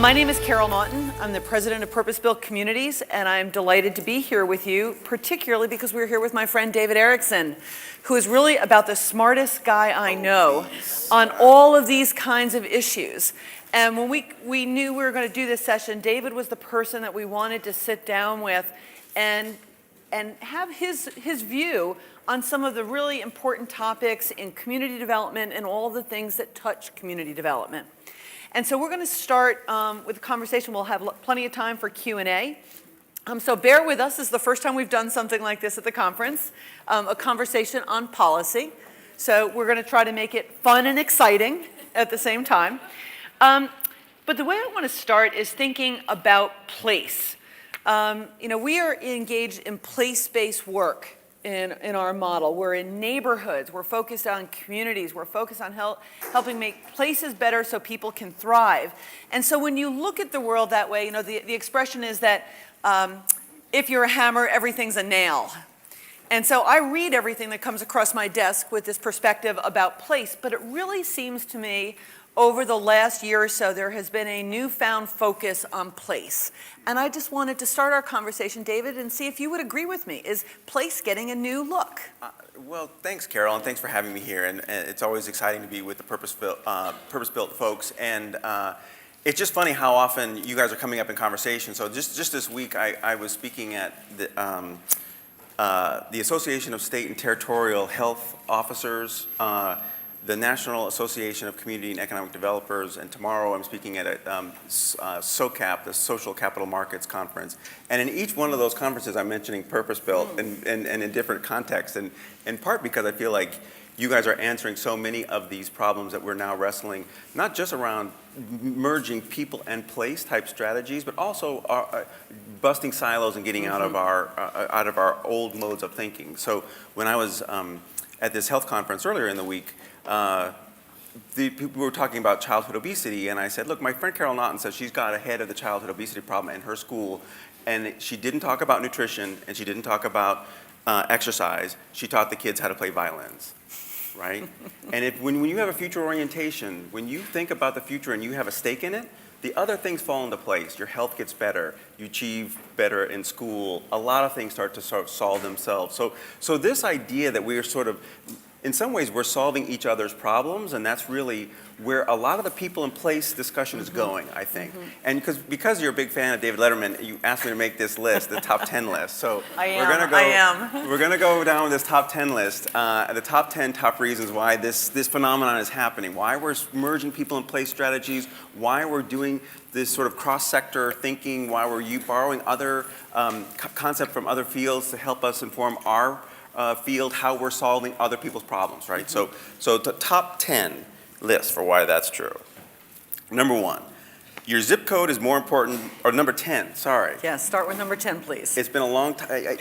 My name is Carol Naughton. I'm the president of Purpose-Built Communities, and I'm delighted to be here with you, particularly because we're here with my friend David Erickson, who is really about the smartest guy I know on all of these kinds of issues. And when we knew we were going to do this session, David was the person that we wanted to sit down with and have his view on some of the really important topics in community development and all the things that touch community development. And so we're going to start with a conversation. We'll have plenty of time for Q&A. So bear with us. This is the first time we've done something like this at the conference, a conversation on policy. So we're going to try to make it fun and exciting at the same time. But the way I want to start is thinking about place. We are engaged in place-based work in our model. We're in neighborhoods. We're focused on communities. We're focused on helping make places better so people can thrive. And so when you look at the world that way, the expression is that if you're a hammer, everything's a nail. And so I read everything that comes across my desk with this perspective about place, but it really seems to me over the last year or so, there has been a newfound focus on place. And I just wanted to start our conversation, David, and see if you would agree with me. Is place getting a new look? Well, thanks, Carol, and thanks for having me here. And it's always exciting to be with the Purpose-Built folks. And it's just funny how often you guys are coming up in conversation. So just this week, I was speaking at the Association of State and Territorial Health Officers, the National Association of Community and Economic Developers, and tomorrow I'm speaking at SOCAP, the Social Capital Markets Conference. And in each one of those conferences, I'm mentioning purpose-built and in different contexts, and in part because I feel like you guys are answering so many of these problems that we're now wrestling, not just around merging people and place type strategies, but also busting silos and getting out of our old modes of thinking. So when I was at this health conference earlier in the week, the people were talking about childhood obesity, and I said, look, my friend Carol Naughton says she's got ahead of the childhood obesity problem in her school, and she didn't talk about nutrition, and she didn't talk about exercise. She taught the kids how to play violins, right? And when you have a future orientation, when you think about the future and you have a stake in it, the other things fall into place. Your health gets better. You achieve better in school. A lot of things start to solve themselves. So this idea that we are sort of, in some ways, we're solving each other's problems, and that's really where a lot of the people in place discussion is going, I think. And because you're a big fan of David Letterman, you asked me to make this list, the top 10 list. So we're gonna go down this top 10 list, the top 10 top reasons why this phenomenon is happening, why we're merging people in place strategies, why we're doing this sort of cross-sector thinking, why we're borrowing other concepts from other fields to help us inform our field, how we're solving other people's problems, right? So the top 10 list for why that's true. Number 1, your zip code is more important, or number 10, sorry. Yeah, start with number 10, please. It's been a long time.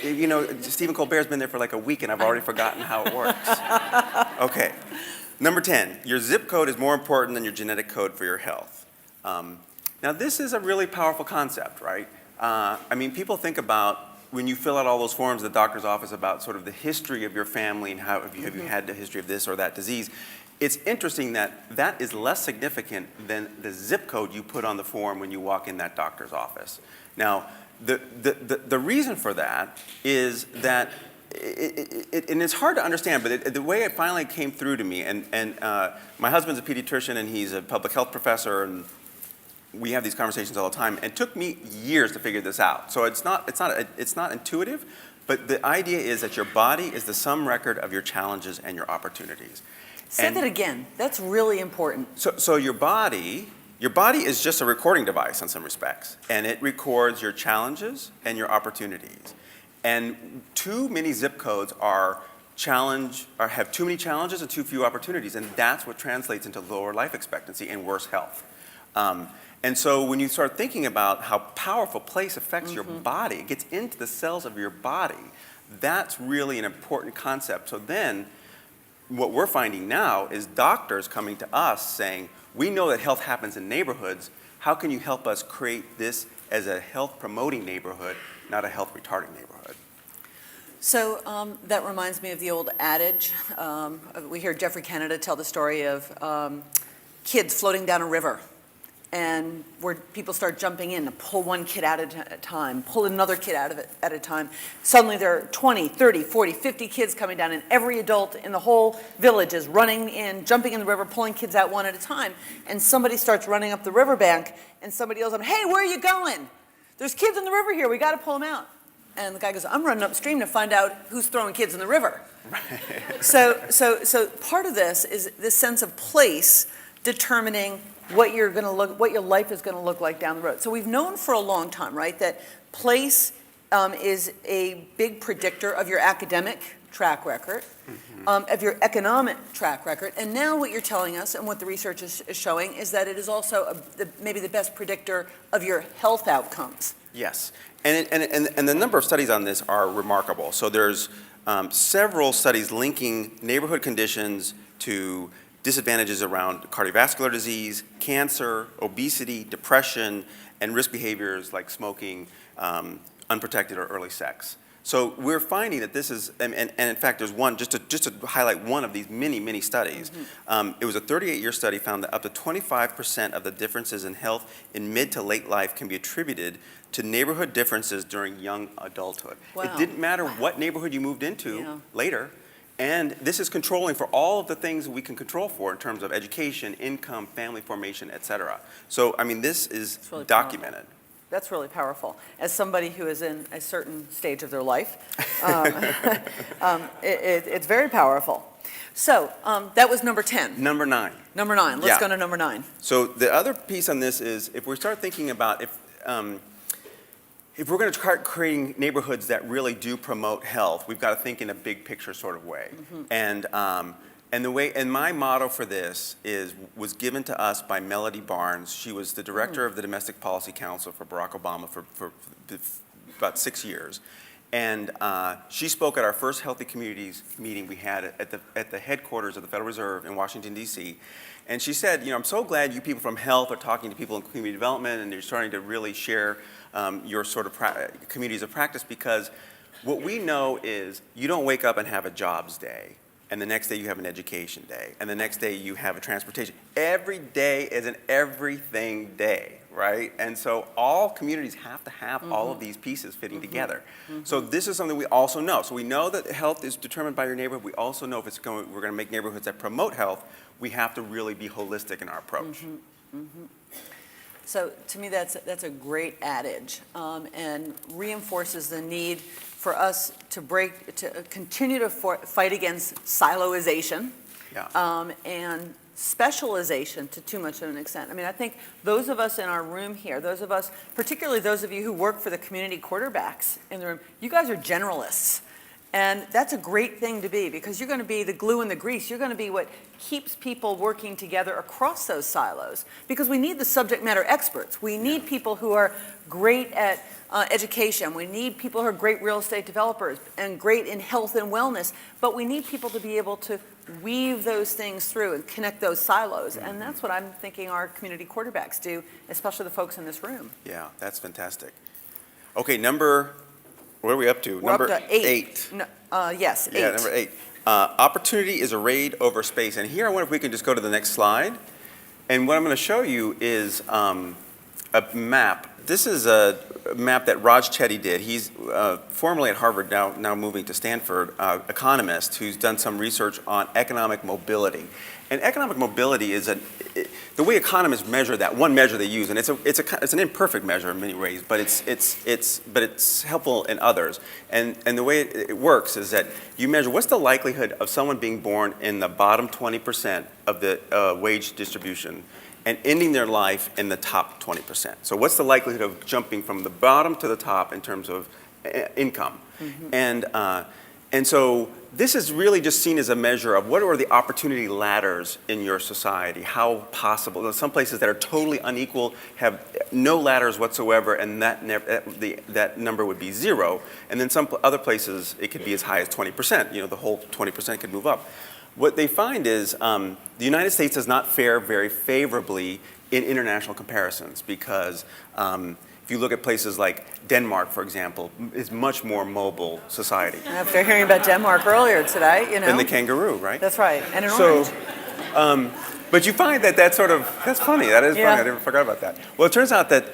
Stephen Colbert's been there for like a week, and I've already forgotten how it works. Okay, number 10, your zip code is more important than your genetic code for your health. Now, this is a really powerful concept, right? People think about when you fill out all those forms at the doctor's office about sort of the history of your family and how have you had the history of this or that disease. It's interesting that is less significant than the zip code you put on the form when you walk in that doctor's office. Now, the reason for that is that, and it's hard to understand, but the way it finally came through to me, and my husband's a pediatrician and he's a public health professor, and we have these conversations all the time, and it took me years to figure this out. So it's not intuitive, but the idea is that your body is the sum record of your challenges and your opportunities. Say that again. That's really important. So your body is just a recording device in some respects, and it records your challenges and your opportunities. And too many zip codes have too many challenges and too few opportunities, and that's what translates into lower life expectancy and worse health. And so when you start thinking about how powerful place affects your body, it gets into the cells of your body, that's really an important concept. So then what we're finding now is doctors coming to us saying, we know that health happens in neighborhoods. How can you help us create this as a health promoting neighborhood, not a health retarding neighborhood? So that reminds me of the old adage. We hear Jeffrey Canada tell the story of kids floating down a river. and where people start jumping in to pull one kid out at a time, pull another kid out of it at a time. Suddenly there are 20, 30, 40, 50 kids coming down, and every adult in the whole village is running in, jumping in the river, pulling kids out one at a time. And somebody starts running up the riverbank, and somebody yells at him, "Hey, where are you going? There's kids in the river here, we gotta pull them out." And the guy goes, "I'm running upstream to find out who's throwing kids in the river." So part of this is this sense of place determining what your life is going to look like down the road. So we've known for a long time, right, that place is a big predictor of your academic track record, of your economic track record, and now what you're telling us and what the research is showing is that it is also maybe the best predictor of your health outcomes. Yes, and the number of studies on this are remarkable. So there's several studies linking neighborhood conditions to disadvantages around cardiovascular disease, cancer, obesity, depression, and risk behaviors like smoking, unprotected or early sex. So we're finding that this is, and in fact, there's one, just to highlight one of these many studies. It was a 38-year study found that up to 25% of the differences in health in mid to late life can be attributed to neighborhood differences during young adulthood. Wow. It didn't matter what neighborhood you moved into later. And this is controlling for all of the things we can control for in terms of education, income, family formation, et cetera. So, I mean, this is really documented. Powerful. That's really powerful. As somebody who is in a certain stage of their life, it's very powerful. So that was number 10. Number 9. Number 9. Let's go to number 9. So the other piece on this is if we start thinking about if we're going to start creating neighborhoods that really do promote health, we've got to think in a big picture sort of way. And my motto for this was given to us by Melody Barnes. She was the director of the Domestic Policy Council for Barack Obama for about 6 years. And she spoke at our first Healthy Communities meeting we had at the headquarters of the Federal Reserve in Washington, D.C. And she said, I'm so glad you people from health are talking to people in community development and you're starting to really share your sort of communities of practice, because what we know is you don't wake up and have a jobs day, and the next day you have an education day, and the next day you have a transportation. Every day is an everything day, right? And so all communities have to have all of these pieces fitting together. So this is something we also know. So we know that health is determined by your neighborhood. We also know if we're going to make neighborhoods that promote health, we have to really be holistic in our approach. So to me, that's a great adage, and reinforces the need for us to continue to fight against siloization, and specialization to too much of an extent. I mean, I think those of us in our room here, those of us, particularly those of you who work for the community quarterbacks in the room, you guys are generalists. And that's a great thing to be, because you're going to be the glue and the grease. You're going to be what keeps people working together across those silos, because we need the subject matter experts. We need people who are great at education. We need people who are great real estate developers and great in health and wellness. But we need people to be able to weave those things through and connect those silos. And that's what I'm thinking our community quarterbacks do, especially the folks in this room. Yeah, that's fantastic. Okay, what are we up to? We're number up to 8. Yes, 8. Yeah, number 8. Opportunity is arrayed over space. And here I wonder if we can just go to the next slide. And what I'm going to show you is a map. This is a map that Raj Chetty did. He's formerly at Harvard, now moving to Stanford, economist who's done some research on economic mobility. And economic mobility is the way economists measure that. One measure they use, and it's an imperfect measure in many ways, but it's helpful in others. And the way it works is that you measure what's the likelihood of someone being born in the bottom 20% of the wage distribution and ending their life in the top 20%. So what's the likelihood of jumping from the bottom to the top in terms of income? And so this is really just seen as a measure of what are the opportunity ladders in your society, how possible. Some places that are totally unequal have no ladders whatsoever, and that number would be 0. And then some other places, it could be as high as 20%. The whole 20% could move up. What they find is the United States does not fare very favorably in international comparisons, because if you look at places like Denmark, for example, is much more mobile society. After hearing about Denmark earlier today, And the kangaroo, right? That's right, and an orange. But you find that that's funny. That is funny. Yeah. I never forgot about that. Well, it turns out that,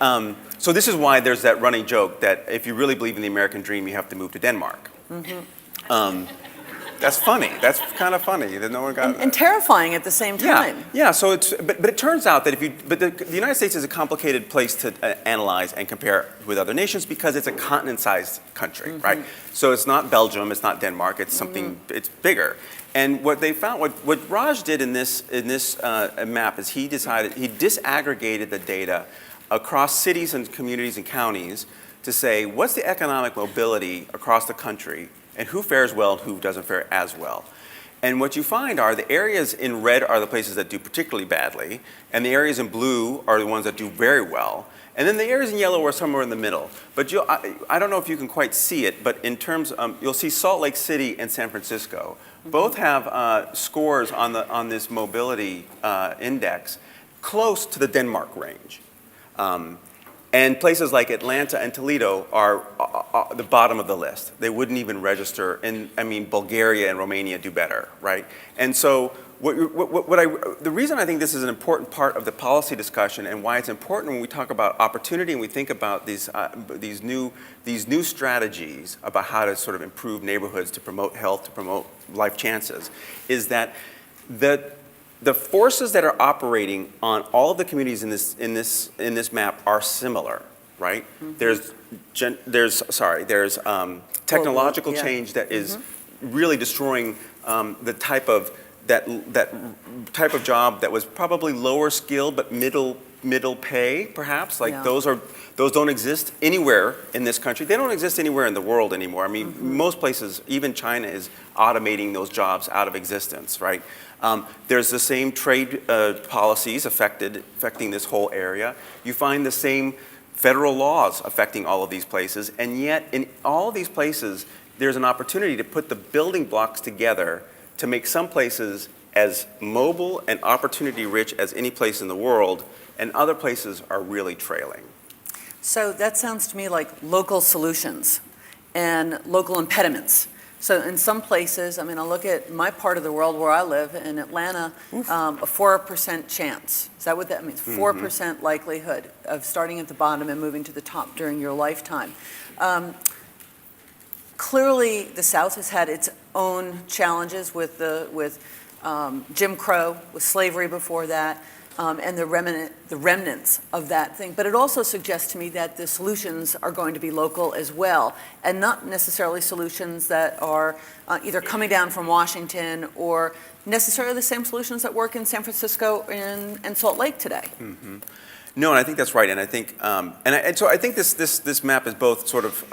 so this is why there's that running joke that if you really believe in the American dream, you have to move to Denmark. That's funny. That's kind of funny that no one got And terrifying at the same time. Yeah. So but it turns out that the United States is a complicated place to analyze and compare with other nations because it's a continent-sized country, right? So it's not Belgium, it's not Denmark, it's something, it's bigger. And what they found, what Raj did in this map is he disaggregated the data across cities and communities and counties to say what's the economic mobility across the country and who fares well and who doesn't fare as well. And what you find are the areas in red are the places that do particularly badly, and the areas in blue are the ones that do very well. And then the areas in yellow are somewhere in the middle. But I don't know if you can quite see it, but in terms, you'll see Salt Lake City and San Francisco. Both have scores on this mobility index close to the Denmark range. And places like Atlanta and Toledo are the bottom of the list. They wouldn't even register. Bulgaria and Romania do better, right? And so the reason I think this is an important part of the policy discussion and why it's important when we talk about opportunity and we think about these new strategies about how to sort of improve neighborhoods to promote health, to promote life chances, is that the forces that are operating on all of the communities in this map are similar, right? There's technological change that is really destroying the type of job that was probably lower skill but middle pay, perhaps. Those don't exist anywhere in this country. They don't exist anywhere in the world anymore. I mean, most places, even China, is automating those jobs out of existence, right? There's the same trade policies affecting this whole area. You find the same federal laws affecting all of these places, and yet in all of these places, there's an opportunity to put the building blocks together to make some places as mobile and opportunity-rich as any place in the world, and other places are really trailing. So that sounds to me like local solutions and local impediments. So in some places, I look at my part of the world where I live in Atlanta, a 4% chance. Is that what that means? 4% likelihood of starting at the bottom and moving to the top during your lifetime. Clearly, the South has had its own challenges with Jim Crow, with slavery before that, and the remnants of that thing. But it also suggests to me that the solutions are going to be local as well, and not necessarily solutions that are either coming down from Washington or necessarily the same solutions that work in San Francisco and Salt Lake today. No, and I think that's right. And I think, so I think this map is both sort of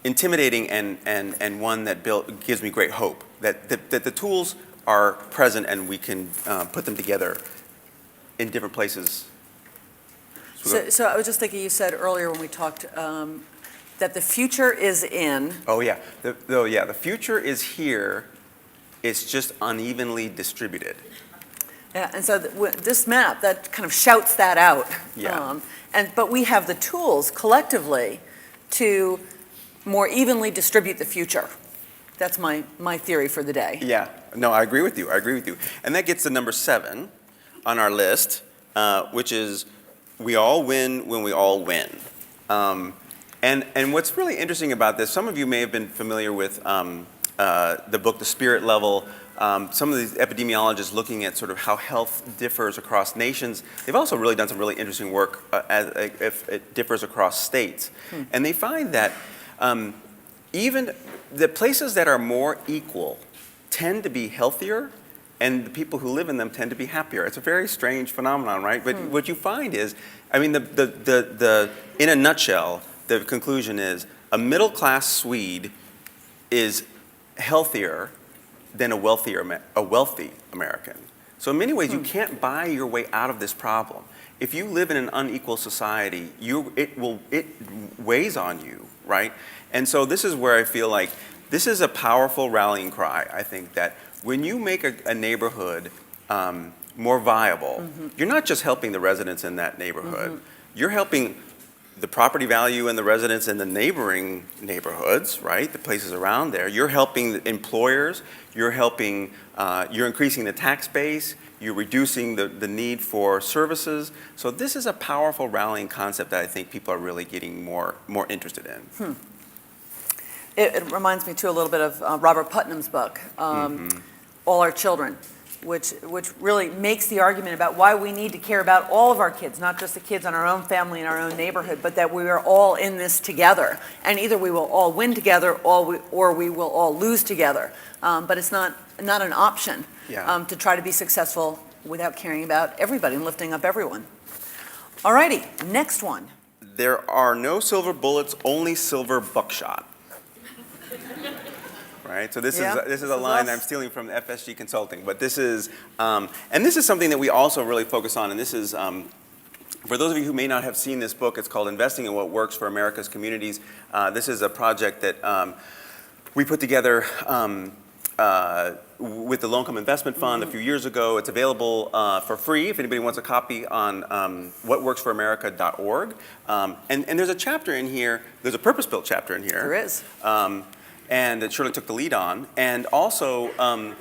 intimidating and one that gives me great hope that the tools are present and we can put them together in different places. So I was just thinking, you said earlier when we talked that the future is in. Oh yeah, the future is here. It's just unevenly distributed. Yeah, and so this map that kind of shouts that out. Yeah. But we have the tools collectively to more evenly distribute the future. That's my theory for the day. Yeah. No, I agree with you. And that gets to number 7 on our list, which is we all win when we all win. And what's really interesting about this, some of you may have been familiar with the book The Spirit Level. Some of these epidemiologists looking at sort of how health differs across nations. They've also really done some really interesting work if it differs across states. And they find that even the places that are more equal tend to be healthier, and the people who live in them tend to be happier. It's a very strange phenomenon, right? But what you find is, in a nutshell, the conclusion is a middle-class Swede is healthier than a wealthy American. So in many ways, you can't buy your way out of this problem. If you live in an unequal society, it weighs on you, right? And so this is where I feel like this is a powerful rallying cry. I think that when you make a neighborhood more viable, you're not just helping the residents in that neighborhood. You're helping the property value and the residents in the neighboring neighborhoods, right? The places around there. You're helping the employers. You're helping. You're increasing the tax base. You're reducing the need for services. So this is a powerful rallying concept that I think people are really getting more interested in. It reminds me too a little bit of Robert Putnam's book, All Our Children, which really makes the argument about why we need to care about all of our kids, not just the kids in our own family and our own neighborhood, but that we are all in this together. And either we will all win together or we will all lose together. But it's not an option to try to be successful without caring about everybody and lifting up everyone. All righty, next one. There are no silver bullets, only silver buckshot. Right, so this is a line I'm stealing from FSG Consulting, but this is and this is something that we also really focus on, and this is for those of you who may not have seen this book. It's called Investing in What Works for America's Communities. This is a project that we put together with the Low Income Investment Fund a few years ago. It's available for free if anybody wants a copy on whatworksforamerica.org. And there's a chapter in here. There's a purpose-built chapter in here. There is. And that Shirley took the lead on. And also,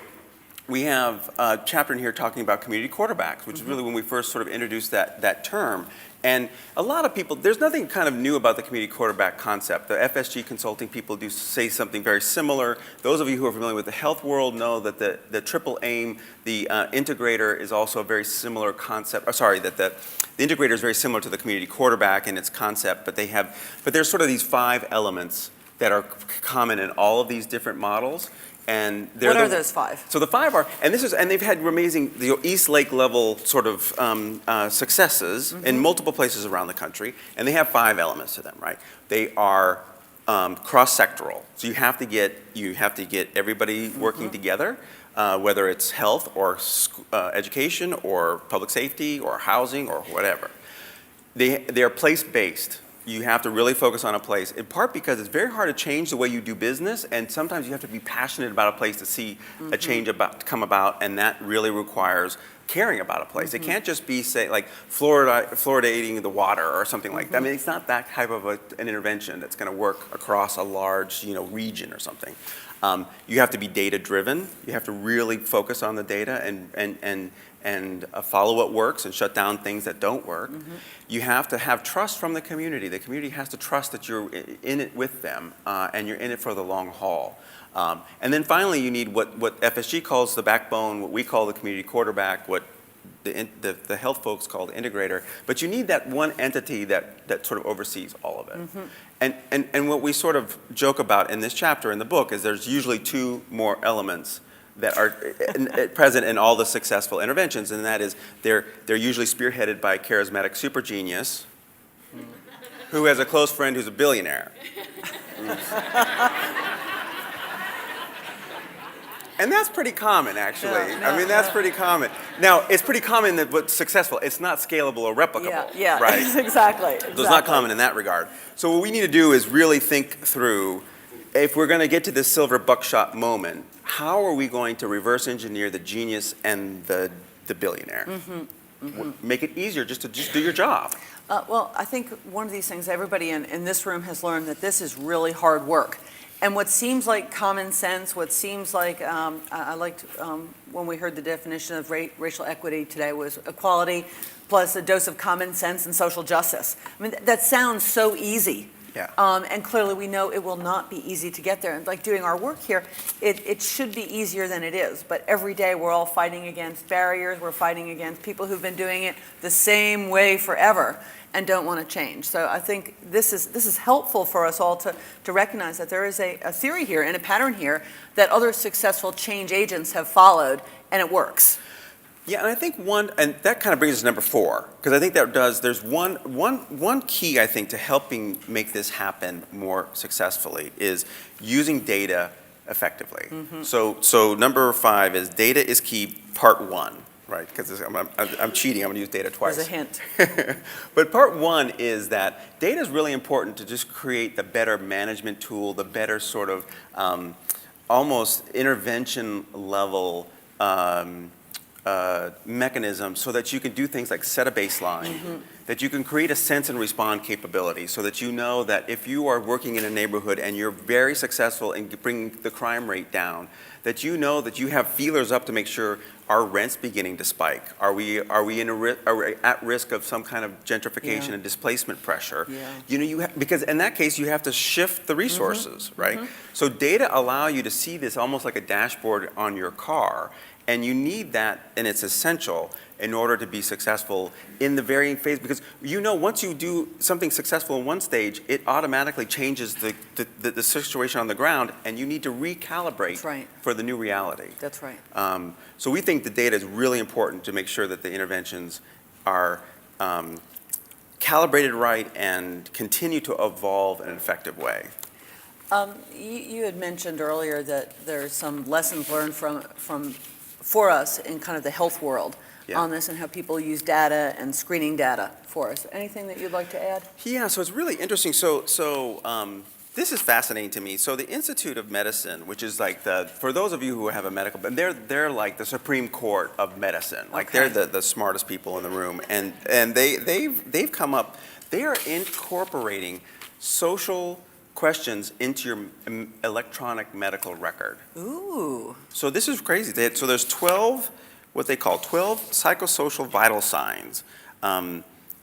we have a chapter in here talking about community quarterbacks, which is really when we first sort of introduced that term. And a lot of people, there's nothing kind of new about the community quarterback concept. The FSG Consulting people do say something very similar. Those of you who are familiar with the health world know that the triple aim, the integrator, is also a very similar concept. That the integrator is very similar to the community quarterback in its concept, but there's sort of these 5 elements that are common in all of these different models. And what are those 5? So the 5 are, and they've had amazing East Lake level sort of successes in multiple places around the country, and they have 5 elements to them, right? They are cross-sectoral, so you have to get everybody working together, whether it's health or education or public safety or housing or whatever. They are place-based. You have to really focus on a place, in part because it's very hard to change the way you do business, and sometimes you have to be passionate about a place to see a change come about, and that really requires caring about a place. It can't just be, say, like fluoridating the water or something like that. I mean, it's not that type of an intervention that's going to work across a large, region or something. You have to be data-driven. You have to really focus on the data and follow what works and shut down things that don't work. You have to have trust from the community. The community has to trust that you're in it with them and you're in it for the long haul. And then finally, you need what FSG calls the backbone, what we call the community quarterback, what the health folks call the integrator. But you need that one entity that sort of oversees all of it. And what we sort of joke about in this chapter in the book is there's usually 2 more elements that are present in all the successful interventions, and that is they're usually spearheaded by a charismatic super genius who has a close friend who's a billionaire. And that's pretty common, actually. That's pretty common. Now, it's pretty common that what's successful, it's not scalable or replicable. Yeah, right? exactly. So it's not common in that regard. So what we need to do is really think through, if we're going to get to this silver buckshot moment, how are we going to reverse engineer the genius and the billionaire? Make it easier just to do your job. Well, I think one of these things, everybody in this room has learned that this is really hard work. And what seems like common sense, what seems like, I liked when we heard the definition of racial equity today, was equality plus a dose of common sense and social justice. I mean, that sounds so easy. Yeah. And clearly we know it will not be easy to get there. And like doing our work here, it should be easier than it is. But every day we're all fighting against barriers. We're fighting against people who've been doing it the same way forever and don't want to change. So I think this is helpful for us all to recognize that there is a theory here and a pattern here that other successful change agents have followed, and it works. Yeah, and I think and that kind of brings us to number 4, because I think there's one key, I think, to helping make this happen more successfully is using data effectively. So number 5 is data is key, part 1, right? Because I'm cheating, I'm going to use data twice. There's a hint. But part 1 is that data is really important to just create the better management tool, the better sort of almost intervention level mechanism so that you can do things like set a baseline, that you can create a sense and respond capability so that you know that if you are working in a neighborhood and you're very successful in bringing the crime rate down, that you know that you have feelers up to make sure are rents beginning to spike? Are we are we at risk of some kind of gentrification and displacement pressure? Yeah. You know, because in that case you have to shift the resources, right? So data allow you to see this almost like a dashboard on your car, and you need that, and it's essential in order to be successful in the varying phase, because you know once you do something successful in one stage, it automatically changes the situation on the ground, and you need to recalibrate for the new reality. That's right. So we think the data is really important to make sure that the interventions are calibrated right and continue to evolve in an effective way. You had mentioned earlier that there's some lessons learned for us in kind of the health world on this, and how people use data and screening data for us. Anything that you'd like to add? Yeah, so it's really interesting. So this is fascinating to me. So the Institute of Medicine, which is like for those of you who have a medical, they're like the Supreme Court of medicine. Like they're the smartest people in the room, and they've come up. They are incorporating social questions into your electronic medical record. Ooh. So this is crazy. So there's 12, what they call 12 psychosocial vital signs,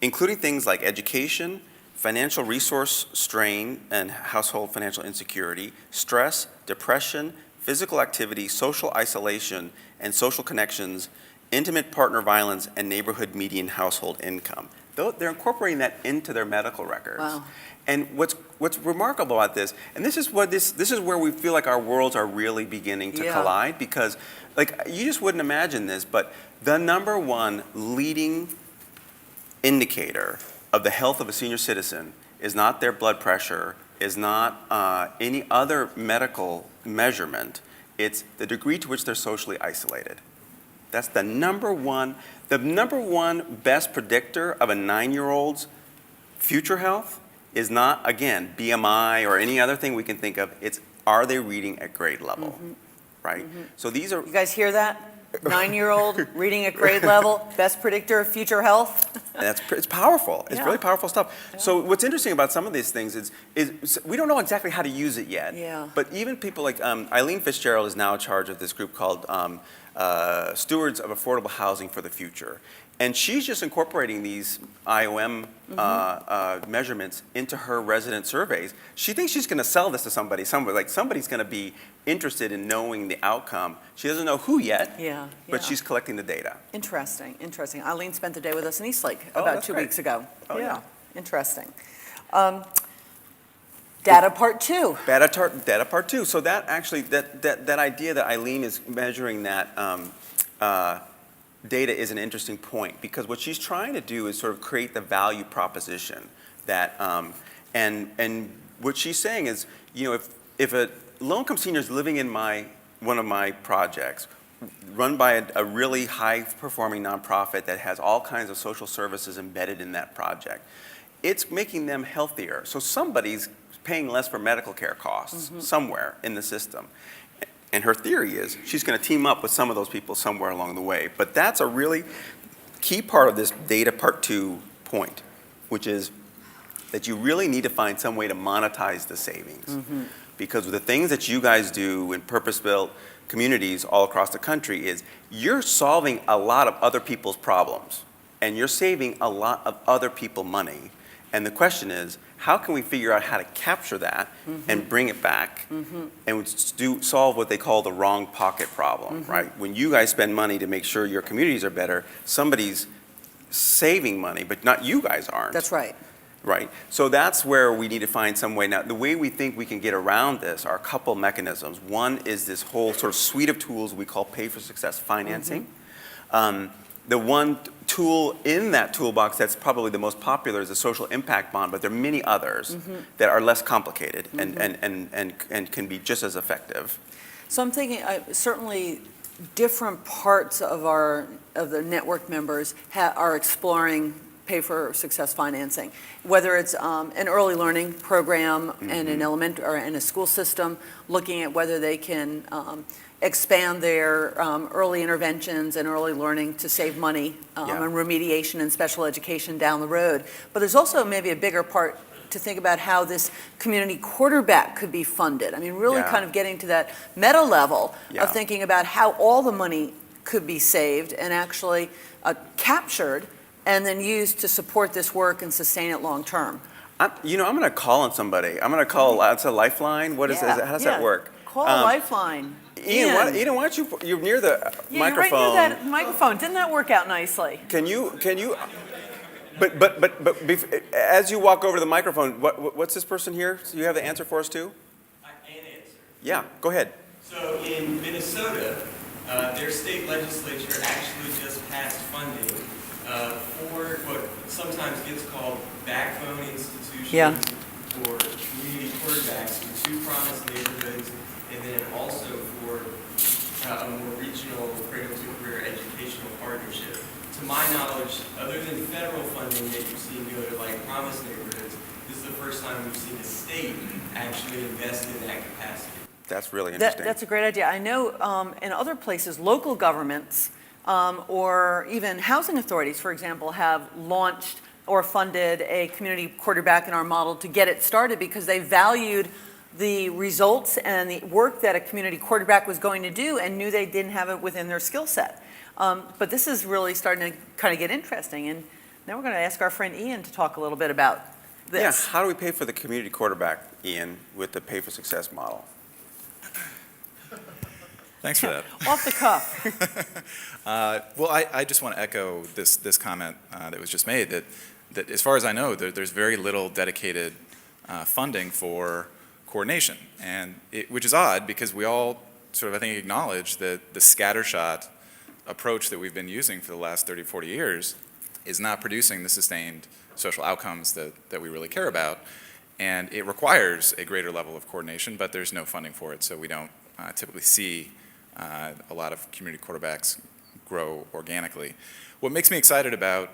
including things like education, financial resource strain and household financial insecurity, stress, depression, physical activity, social isolation, and social connections, intimate partner violence, and neighborhood median household income. They're incorporating that into their medical records. Wow. And what's remarkable about this, and this is where we feel like our worlds are really beginning to collide, because like you just wouldn't imagine this, but the number one leading indicator of the health of a senior citizen is not their blood pressure, is not any other medical measurement. It's the degree to which they're socially isolated. That's the number one best predictor of a 9-year-old's future health is not, again, BMI or any other thing we can think of. It's, are they reading at grade level, right? So these are... You guys hear that? 9-year-old reading at grade level, best predictor of future health. It's powerful. It's really powerful stuff. Yeah. So what's interesting about some of these things is we don't know exactly how to use it yet. Yeah. But even people like Eileen Fitzgerald is now in charge of this group called Stewards of Affordable Housing for the Future. And she's just incorporating these IOM measurements into her resident surveys. She thinks she's going to sell this to somebody, like somebody's going to be interested in knowing the outcome. She doesn't know who yet, but she's collecting the data. Interesting, interesting. Eileen spent the day with us in Eastlake about 2 weeks ago. Oh, yeah. Interesting. Data part two. Data part two. So that actually, that idea that Eileen is measuring that data is an interesting point, because what she's trying to do is sort of create the value proposition that, and what she's saying is, you know, if a low-income senior is living in one of my projects, run by a really high-performing nonprofit that has all kinds of social services embedded in that project, it's making them healthier. So somebody's paying less for medical care costs somewhere in the system. And her theory is she's going to team up with some of those people somewhere along the way. But that's a really key part of this data part two point, which is that you really need to find some way to monetize the savings. Because the things that you guys do in purpose-built communities all across the country is you're solving a lot of other people's problems, and you're saving a lot of other people money. And the question is, how can we figure out how to capture that and bring it back and solve what they call the wrong pocket problem, right? When you guys spend money to make sure your communities are better, somebody's saving money, but not you guys aren't. That's right. Right. So that's where we need to find some way. Now, the way we think we can get around this are a couple mechanisms. One is this whole sort of suite of tools we call pay for success financing. The one tool in that toolbox that's probably the most popular is the social impact bond, but there are many others that are less complicated and can be just as effective. So I'm thinking certainly different parts of the network members are exploring pay for success financing, whether it's an early learning program in an elementary or in a school system, looking at whether they can expand their early interventions and early learning to save money and remediation and special education down the road. But there's also maybe a bigger part to think about how this community quarterback could be funded. I mean, really kind of getting to that meta level of thinking about how all the money could be saved and actually captured and then used to support this work and sustain it long term. I'm going to call on somebody. I'm going to call, it's a lifeline. What is how does that work? Call a lifeline. Ian, why don't you're near the microphone. You're right near that microphone. Didn't that work out nicely? Can you, as you walk over to the microphone, what's this person here? So you have the answer for us too? I can answer. Yeah, go ahead. So in Minnesota, their state legislature actually just passed funding for what sometimes gets called backbone institutions or community quarterbacks for 2 promised neighborhoods, and then also for a more regional cradle-to-career educational partnership. To my knowledge, other than federal funding that you've seen go to like promised neighborhoods, this is the first time we've seen a state actually invest in that capacity. That's really interesting. That's a great idea. I know in other places, local governments or even housing authorities, for example, have launched or funded a community quarterback in our model to get it started because they valued the results and the work that a community quarterback was going to do and knew they didn't have it within their skill set. But this is really starting to kind of get interesting. And now we're going to ask our friend Ian to talk a little bit about this. Yeah, how do we pay for the community quarterback, Ian, with the pay for success model? Thanks for that. Off the cuff. Well, I just want to echo this comment that was just made, that as far as I know, there's very little dedicated funding for coordination, and which is odd because we all sort of, I think, acknowledge that the scattershot approach that we've been using for the last 30, 40 years is not producing the sustained social outcomes that we really care about, and it requires a greater level of coordination, but there's no funding for it, so we don't typically see a lot of community quarterbacks grow organically. What makes me excited about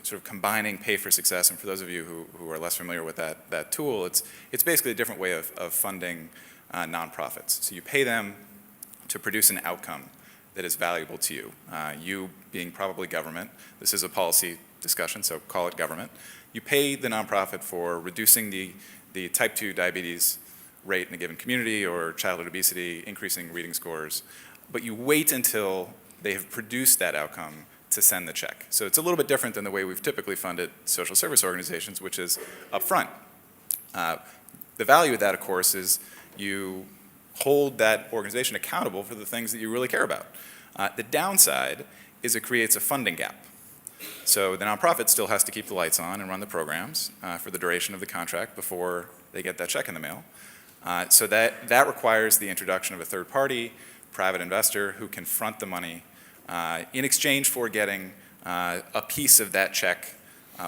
sort of combining pay for success, and for those of you who are less familiar with that tool, it's basically a different way of funding nonprofits. So you pay them to produce an outcome that is valuable to you. You being probably government, this is a policy discussion, so call it government. You pay the nonprofit for reducing the type 2 diabetes rate in a given community or childhood obesity, increasing reading scores, but you wait until they have produced that outcome to send the check. So it's a little bit different than the way we've typically funded social service organizations, which is upfront. The value of that, of course, is you hold that organization accountable for the things that you really care about. The downside is it creates a funding gap. So the nonprofit still has to keep the lights on and run the programs for the duration of the contract before they get that check in the mail. So that requires the introduction of a third party, private investor who can front the money in exchange for getting a piece of that check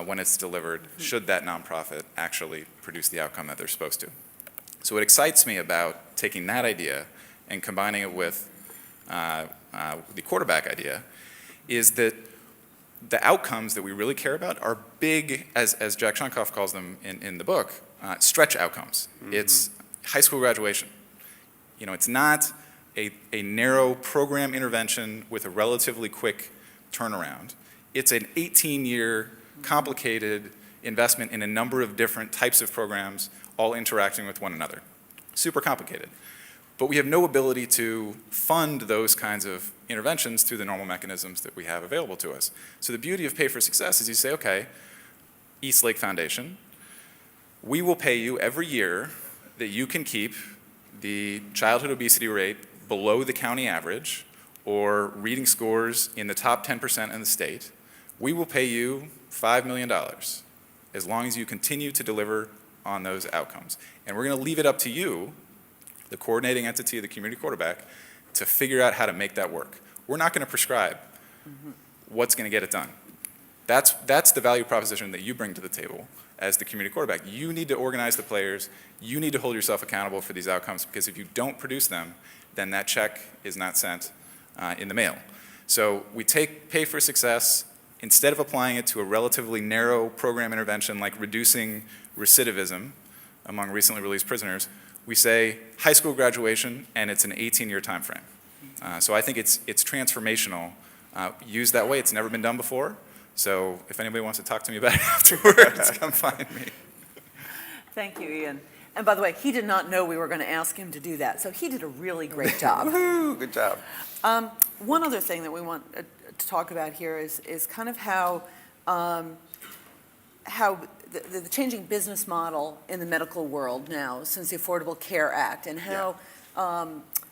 when it's delivered, should that nonprofit actually produce the outcome that they're supposed to. So what excites me about taking that idea and combining it with the quarterback idea is that the outcomes that we really care about are big, as Jack Shonkoff calls them in the book, stretch outcomes. Mm-hmm. It's high school graduation. You know, it's not a narrow program intervention with a relatively quick turnaround. It's an 18-year complicated investment in a number of different types of programs, all interacting with one another. Super complicated. But we have no ability to fund those kinds of interventions through the normal mechanisms that we have available to us. So the beauty of Pay for Success is you say, okay, East Lake Foundation, we will pay you every year that you can keep the childhood obesity rate below the county average or reading scores in the top 10% in the state. We will pay you $5 million as long as you continue to deliver on those outcomes. And we're going to leave it up to you, the coordinating entity of the community quarterback, to figure out how to make that work. We're not going to prescribe what's going to get it done. That's the value proposition that you bring to the table as the community quarterback. You need to organize the players. You need to hold yourself accountable for these outcomes, because if you don't produce them, then that check is not sent in the mail. So we take Pay for Success instead of applying it to a relatively narrow program intervention like reducing recidivism among recently released prisoners, we say high school graduation, and it's an 18-year time frame. So I think it's transformational. Used that way, it's never been done before. So if anybody wants to talk to me about it afterwards, come find me. Thank you, Ian. And by the way, he did not know we were going to ask him to do that, so he did a really great job. Woohoo, good job. One other thing that we want to talk about here is kind of how the changing business model in the medical world now since the Affordable Care Act, and how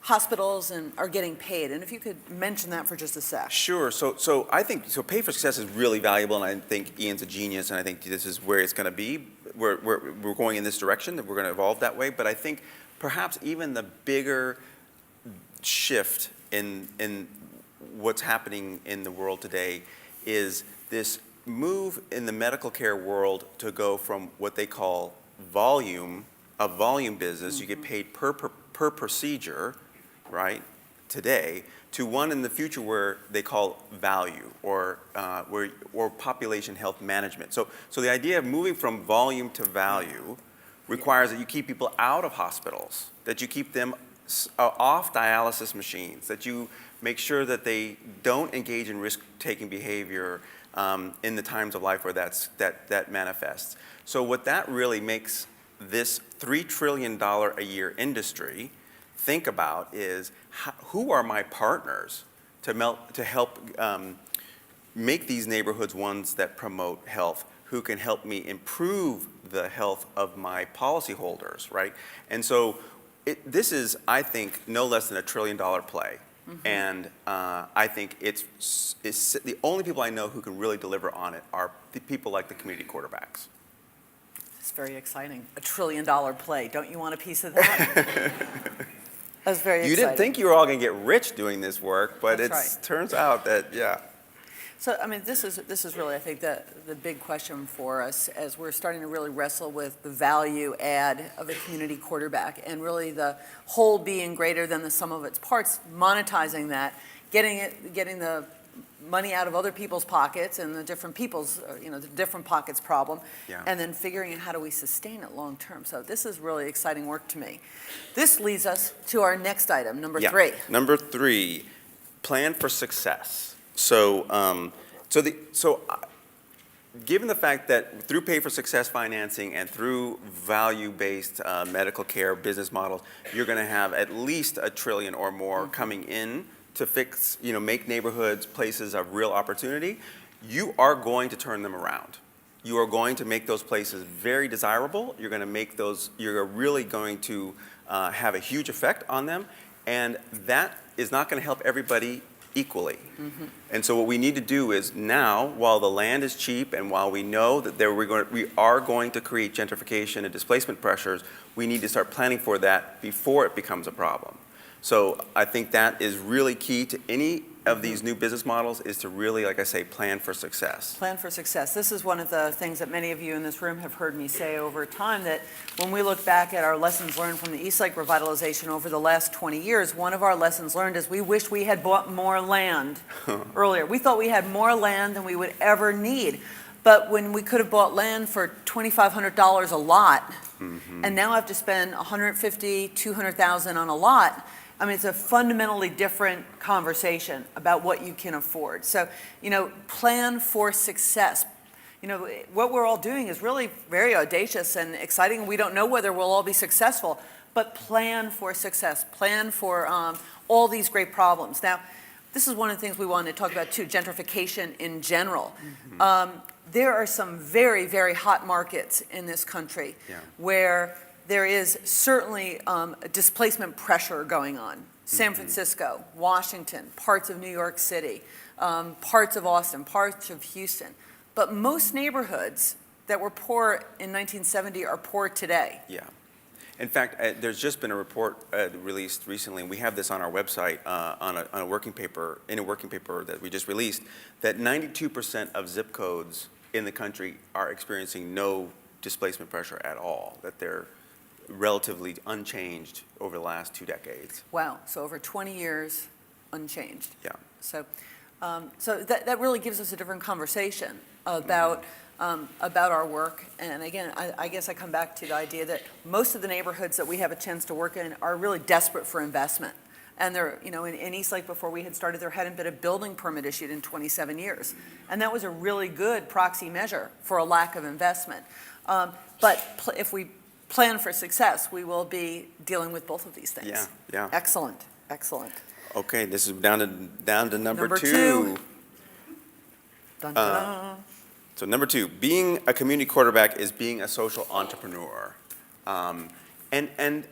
hospitals are getting paid. And if you could mention that for just a sec. Sure. So I think pay for success is really valuable, and I think Ian's a genius, and I think this is where it's going to be. We're going in this direction, that we're going to evolve that way. But I think perhaps even the bigger shift in what's happening in the world today is this move in the medical care world to go from what they call volume business. You get paid per procedure, right, today, to one in the future where they call value, or population health management. So the idea of moving from volume to value requires that you keep people out of hospitals, that you keep them off dialysis machines, that you make sure that they don't engage in risk-taking behavior in the times of life where that manifests. So what that really makes this $3 trillion a year industry think about is who are my partners to help make these neighborhoods ones that promote health, who can help me improve the health of my policyholders, right? And so this is, I think, no less than $1 trillion play. Mm-hmm. And I think it's the only people I know who can really deliver on it are the people like the community quarterbacks. It's very exciting. $1 trillion play. Don't you want a piece of that? That's very exciting. You didn't think you were all going to get rich doing this work, but it right. turns out that, yeah. So, I mean, this is really, I think, the big question for us as we're starting to really wrestle with the value add of a community quarterback, and really the whole being greater than the sum of its parts, monetizing that, getting the money out of other people's pockets and the different people's, the different pockets problem, and then figuring out how do we sustain it long term. So this is really exciting work to me. This leads us to our next item, number 3. Number 3, plan for success. So, given the fact that through pay for success financing and through value-based medical care business models, you're going to have at least $1 trillion or more coming in to fix, make neighborhoods places of real opportunity. You are going to turn them around. You are going to make those places very desirable. You're going to make those. You're really going to have a huge effect on them, and that is not going to help everybody equally. Mm-hmm. And so what we need to do is now, while the land is cheap and while we know that we are going to create gentrification and displacement pressures, we need to start planning for that before it becomes a problem. So I think that is really key to any of these new business models, is to really, like I say, plan for success. Plan for success. This is one of the things that many of you in this room have heard me say over time, that when we look back at our lessons learned from the Eastlake revitalization over the last 20 years, one of our lessons learned is we wish we had bought more land earlier. We thought we had more land than we would ever need. But when we could have bought land for $2,500 a lot, and now I have to spend $150,000, $200,000 on a lot, I mean, it's a fundamentally different conversation about what you can afford. So, plan for success. What we're all doing is really very audacious and exciting. We don't know whether we'll all be successful, but plan for success. Plan for all these great problems. Now, this is one of the things we wanted to talk about too, gentrification in general. There are some very, very hot markets in this country where there is certainly displacement pressure going on. San Francisco, Washington, parts of New York City, parts of Austin, parts of Houston. But most neighborhoods that were poor in 1970 are poor today. Yeah. In fact, there's just been a report released recently, and we have this on our website on a working paper, that we just released, that 92% of zip codes in the country are experiencing no displacement pressure at all, that they're relatively unchanged over the last 2 decades. Wow, so over 20 years, unchanged. Yeah. So So that really gives us a different conversation about our work. And again, I guess I come back to the idea that most of the neighborhoods that we have a chance to work in are really desperate for investment. And they're, in Eastlake, before we had started, there hadn't been a building permit issued in 27 years. And that was a really good proxy measure for a lack of investment. But if we plan for success, we will be dealing with both of these things. Yeah, yeah. Excellent, excellent. Okay, this is down to number Number two. two. Dun, dun, dun. So number two, being a community quarterback is being a social entrepreneur. And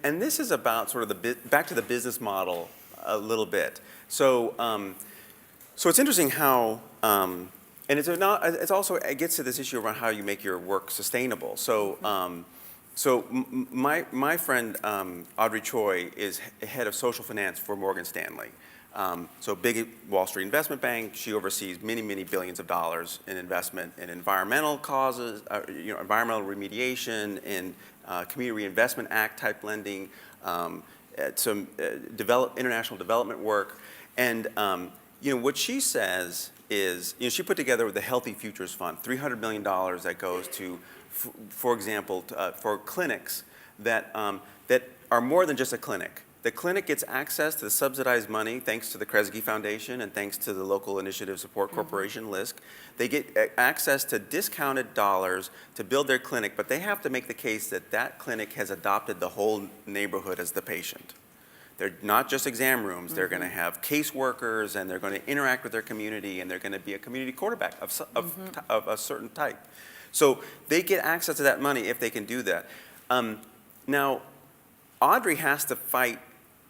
this is about sort of back to the business model a little bit. So so it's interesting how, and it's also, it gets to this issue around how you make your work sustainable. So my friend Audrey Choi is head of social finance for Morgan Stanley. So big Wall Street investment bank. She oversees many, many billions of dollars in investment in environmental causes, environmental remediation, in Community Reinvestment Act type lending, some international development work. And what she says is, she put together the Healthy Futures Fund, $300 million that goes to, for example, for clinics that are more than just a clinic. The clinic gets access to the subsidized money thanks to the Kresge Foundation and thanks to the Local Initiative Support Corporation, LISC. They get access to discounted dollars to build their clinic, but they have to make the case that that clinic has adopted the whole neighborhood as the patient. They're not just exam rooms. They're going to have caseworkers, and they're going to interact with their community, and they're going to be a community quarterback of a certain type. So they get access to that money if they can do that. Now, Audrey has to fight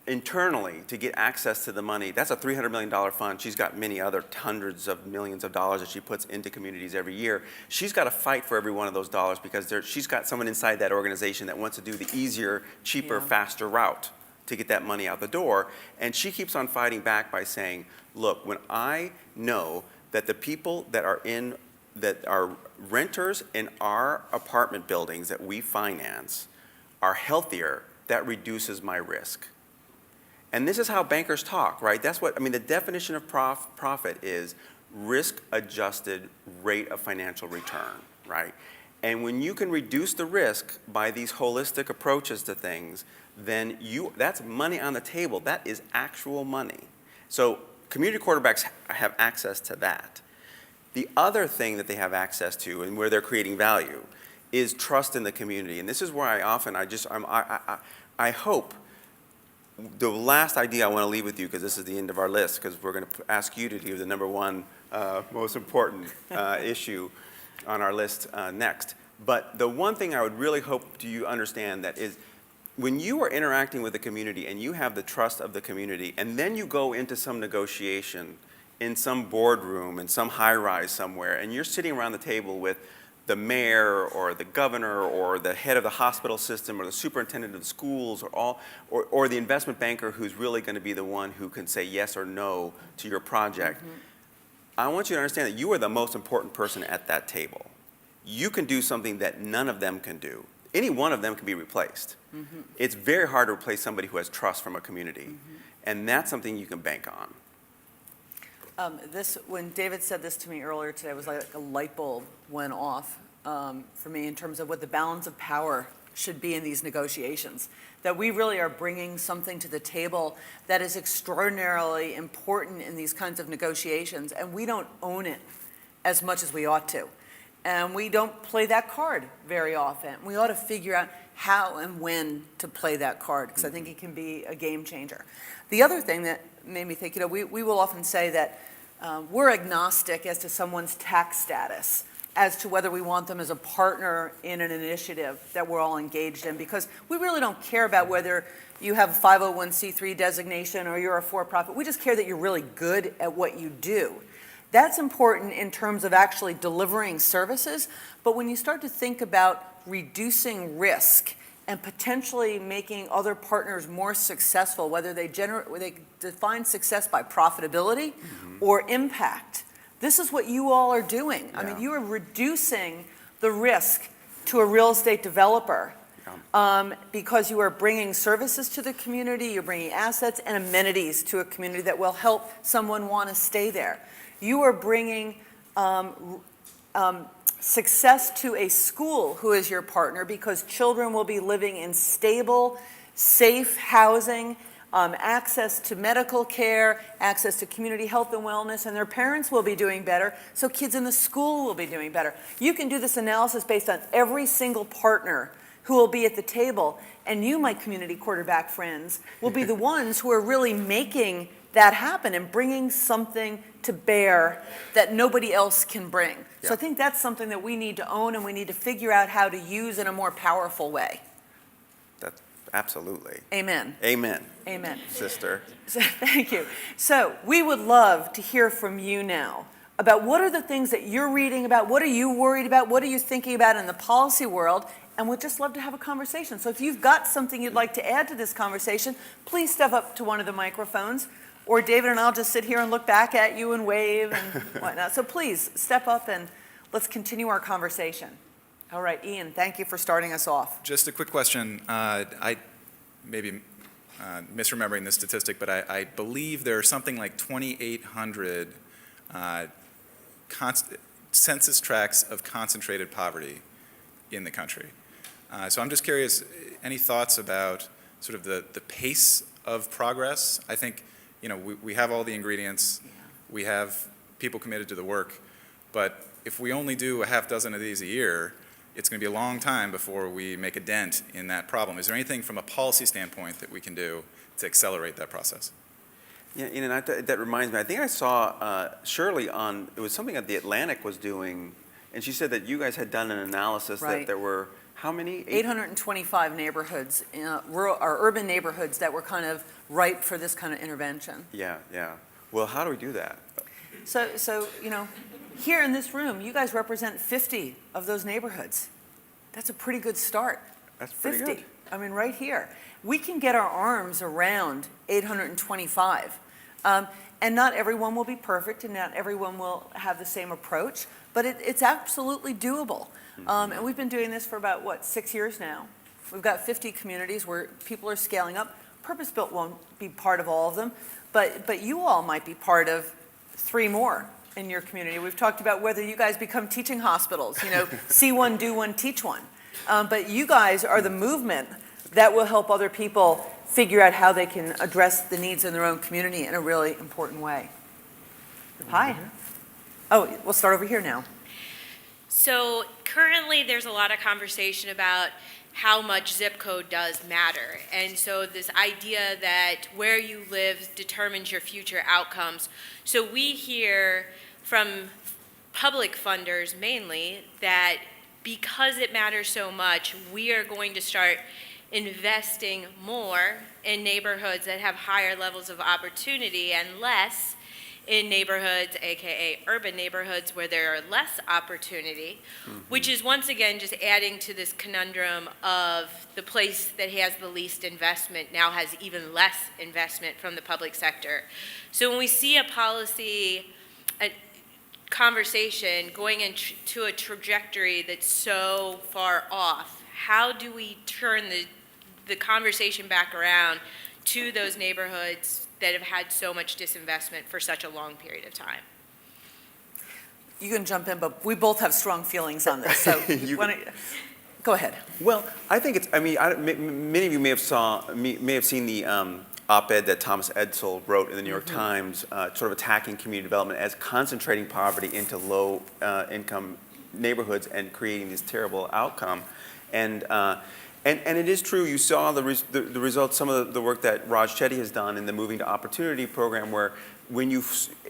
internally to get access to the money. That's a $300 million fund. She's got many other hundreds of millions of dollars that she puts into communities every year. She's got to fight for every one of those dollars because she's got someone inside that organization that wants to do the easier, cheaper, faster route to get that money out the door. And she keeps on fighting back by saying, look, when I know that the people that are renters in our apartment buildings that we finance are healthier, that reduces my risk. And this is how bankers talk, right? That's what, the definition of profit is risk-adjusted rate of financial return, right? And when you can reduce the risk by these holistic approaches to things, then that's money on the table. That is actual money. So community quarterbacks have access to that. The other thing that they have access to and where they're creating value is trust in the community. And this is where I hope, the last idea I want to leave with you, because this is the end of our list, because we're going to ask you to do the number one most important issue on our list next. But the one thing I would really hope you understand that is when you are interacting with the community and you have the trust of the community, and then you go into some negotiation in some boardroom in some high-rise somewhere, and you're sitting around the table with the mayor or the governor or the head of the hospital system or the superintendent of the schools or the investment banker who's really going to be the one who can say yes or no to your project. I want you to understand that you are the most important person at that table. You can do something that none of them can do. Any one of them can be replaced. It's very hard to replace somebody who has trust from a community. And that's something you can bank on. When David said this to me earlier today, it was like a light bulb went off for me in terms of what the balance of power should be in these negotiations. That we really are bringing something to the table that is extraordinarily important in these kinds of negotiations, and we don't own it as much as we ought to. And we don't play that card very often. We ought to figure out how and when to play that card, because I think it can be a game changer. The other thing that made me think, we will often say that we're agnostic as to someone's tax status, as to whether we want them as a partner in an initiative that we're all engaged in, because we really don't care about whether you have a 501c3 designation or you're a for-profit. We just care that you're really good at what you do. That's important in terms of actually delivering services, but when you start to think about reducing risk and potentially making other partners more successful, whether they define success by profitability or impact, this is what you all are doing. Yeah. You are reducing the risk to a real estate developer because you are bringing services to the community, you're bringing assets and amenities to a community that will help someone want to stay there. You are bringing success to a school who is your partner, because children will be living in stable, safe housing, access to medical care, access to community health and wellness, and their parents will be doing better, so kids in the school will be doing better. You can do this analysis based on every single partner who will be at the table, and you, my community quarterback friends, will be the ones who are really making that happen and bringing something to bear that nobody else can bring. So I think that's something that we need to own, and we need to figure out how to use in a more powerful way. That's absolutely. Amen. Amen. Amen. Sister. So, thank you. So we would love to hear from you now about what are the things that you're reading about, what are you worried about, what are you thinking about in the policy world, and we'd just love to have a conversation. So if you've got something you'd like to add to this conversation, please step up to one of the microphones, or David and I'll just sit here and look back at you and wave and whatnot. So please step up and let's continue our conversation. All right, Ian, thank you for starting us off. Just a quick question. I may be misremembering this statistic, but I believe there are something like 2,800 census tracts of concentrated poverty in the country. So I'm just curious, any thoughts about sort of the pace of progress? I think, we have all the ingredients, we have people committed to the work, but if we only do a half dozen of these a year, it's going to be a long time before we make a dent in that problem. Is there anything from a policy standpoint that we can do to accelerate that process? Yeah, that reminds me. I think I saw Shirley it was something that The Atlantic was doing, and she said that you guys had done an analysis that there were, how many? 825 neighborhoods, rural or urban neighborhoods that were kind of ripe for this kind of intervention. Yeah. Well, how do we do that? So here in this room, you guys represent 50 of those neighborhoods. That's a pretty good start. That's pretty 50. good. I mean, right here. We can get our arms around 825. And not everyone will be perfect, and not everyone will have the same approach, but it's absolutely doable. And we've been doing this for about, 6 years now. We've got 50 communities where people are scaling up. Purpose-built won't be part of all of them, but you all might be part of 3 more in your community. We've talked about whether you guys become teaching hospitals, see one, do one, teach one. But you guys are the movement that will help other people figure out how they can address the needs in their own community in a really important way. Hi. Oh, we'll start over here now. So currently there's a lot of conversation about how much zip code does matter. And so this idea that where you live determines your future outcomes. So we hear from public funders mainly that because it matters so much, we are going to start investing more in neighborhoods that have higher levels of opportunity and less in neighborhoods, AKA urban neighborhoods, where there are less opportunity, which is once again just adding to this conundrum of the place that has the least investment now has even less investment from the public sector. So when we see a policy, a conversation going into a trajectory that's so far off, how do we turn the conversation back around to those neighborhoods that have had so much disinvestment for such a long period of time? You can jump in, but we both have strong feelings on this, so go ahead. Well, I think many of you may have seen the op-ed that Thomas Edsall wrote in the New York Times, sort of attacking community development as concentrating poverty into low income neighborhoods and creating this terrible outcome. And it is true, you saw the results, some of the work that Raj Chetty has done in the Moving to Opportunity program, where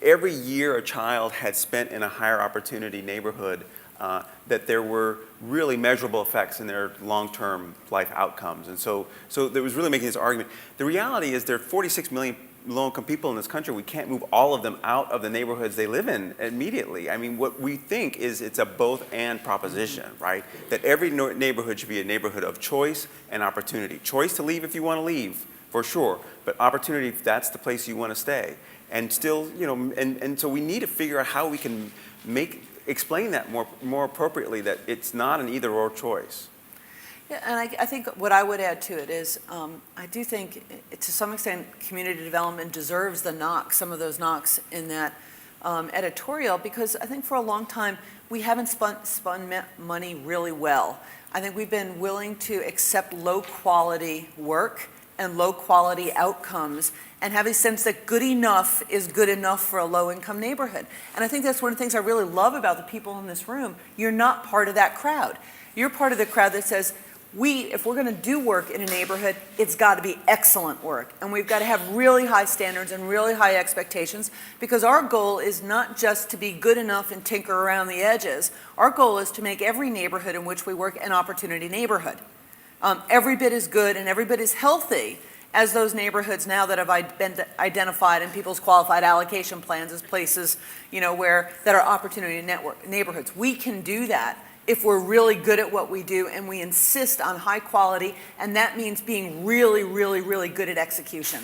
every year a child had spent in a higher opportunity neighborhood, that there were really measurable effects in their long-term life outcomes. And so there was really making this argument. The reality is there are 46 million low-income people in this country. We can't move all of them out of the neighborhoods they live in immediately. I mean, what we think is it's a both-and proposition, right? That every neighborhood should be a neighborhood of choice and opportunity. Choice to leave if you want to leave, for sure, but opportunity if that's the place you want to stay. And still, and so we need to figure out how we can explain that more appropriately, that it's not an either-or choice. Yeah, and I think what I would add to it is I do think to some extent community development deserves the knock, some of those knocks in that editorial, because I think for a long time we haven't spun money really well. I think we've been willing to accept low quality work and low quality outcomes and have a sense that good enough is good enough for a low income neighborhood. And I think that's one of the things I really love about the people in this room. You're not part of that crowd. You're part of the crowd that says, if we're going to do work in a neighborhood, it's got to be excellent work. And we've got to have really high standards and really high expectations, because our goal is not just to be good enough and tinker around the edges. Our goal is to make every neighborhood in which we work an opportunity neighborhood. Every bit as good and every bit as healthy as those neighborhoods now that have been identified in people's qualified allocation plans as places, that are opportunity neighborhoods. We can do that if we're really good at what we do and we insist on high quality, and that means being really, really, really good at execution.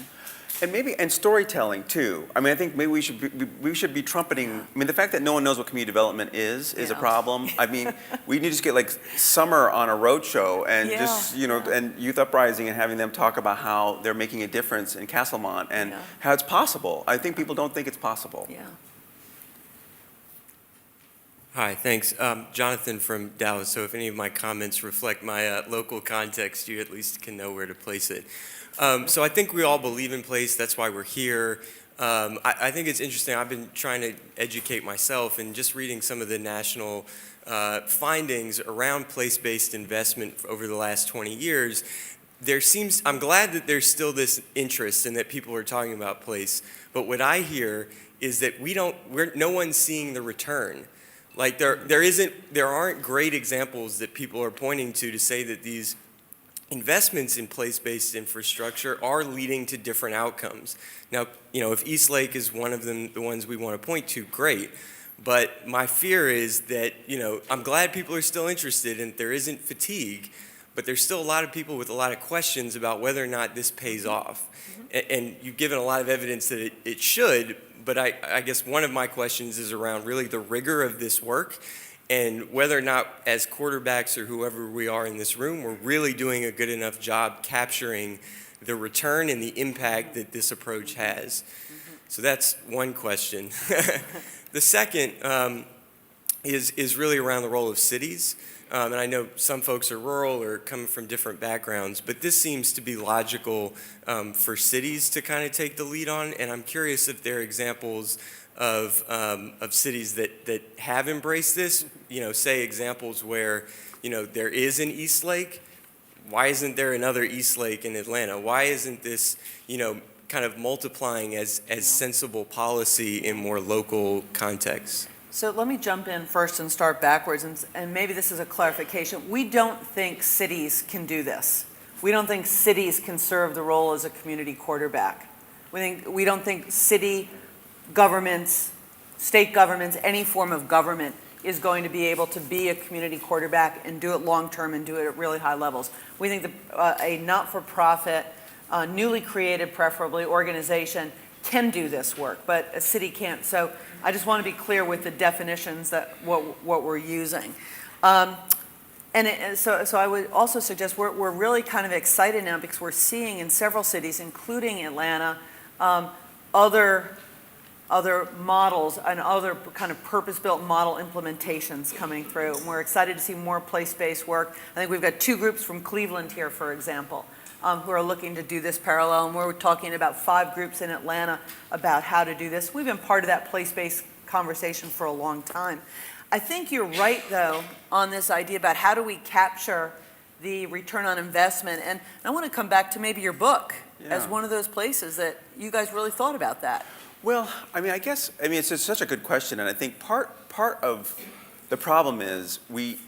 And storytelling too. I mean, I think maybe we should be trumpeting. I mean, the fact that no one knows what community development is a problem. I mean, we need to just get like Summer on a roadshow and and Youth Uprising, and having them talk about how they're making a difference in Castlemont and how it's possible. I think people don't think it's possible. Yeah. Hi, thanks. Jonathan from Dallas. So if any of my comments reflect my local context, you at least can know where to place it. So I think we all believe in place. That's why we're here. I think it's interesting. I've been trying to educate myself and just reading some of the national findings around place-based investment over the last 20 years. I'm glad that there's still this interest and that people are talking about place. But what I hear is that no one's seeing the return. Like there aren't great examples that people are pointing to say that these investments in place-based infrastructure are leading to different outcomes. Now, if Eastlake is one of them, the ones we want to point to, great. But my fear is that, I'm glad people are still interested and there isn't fatigue, but there's still a lot of people with a lot of questions about whether or not this pays off. And you've given a lot of evidence that it should, but I guess one of my questions is around really the rigor of this work and whether or not, as quarterbacks or whoever we are in this room, we're really doing a good enough job capturing the return and the impact that this approach has. So that's one question. The second is really around the role of cities. And I know some folks are rural or coming from different backgrounds, but this seems to be logical for cities to kind of take the lead on. And I'm curious if there are examples of cities that have embraced this. Say examples where there is an Eastlake. Why isn't there another Eastlake in Atlanta? Why isn't this kind of multiplying as sensible policy in more local contexts? So let me jump in first and start backwards, and maybe this is a clarification. We don't think cities can do this. We don't think cities can serve the role as a community quarterback. We don't think city governments, state governments, any form of government is going to be able to be a community quarterback and do it long-term and do it at really high levels. We think a not-for-profit, newly created, preferably, organization can do this work, but a city can't. So I just want to be clear with the definitions that what we're using. So I would also suggest we're really kind of excited now because we're seeing in several cities, including Atlanta, other models and other kind of purpose-built model implementations coming through. And we're excited to see more place-based work. I think we've got 2 groups from Cleveland here, for example, who are looking to do this parallel. And we're talking about 5 groups in Atlanta about how to do this. We've been part of that place-based conversation for a long time. I think you're right, though, on this idea about how do we capture the return on investment. And I want to come back to maybe your book as one of those places that you guys really thought about that. Well, it's just such a good question, and I think part of the problem is we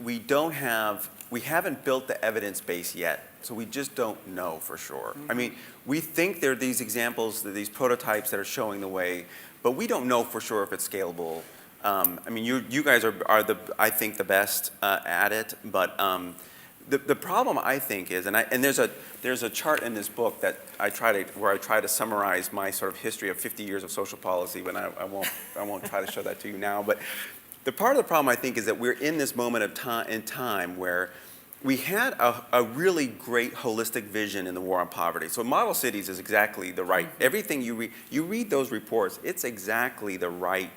haven't built the evidence base yet, so we just don't know for sure. Mm-hmm. I mean, we think there are these examples, these prototypes that are showing the way, but we don't know for sure if it's scalable. You guys are I think the best at it, but the problem I think is, and there's a chart in this book that I try to summarize my sort of history of 50 years of social policy, but I won't try to show that to you now. But the part of the problem I think is that we're in this moment of time where we had a really great holistic vision in the war on poverty. So model cities is exactly the right, everything you read those reports, it's exactly the right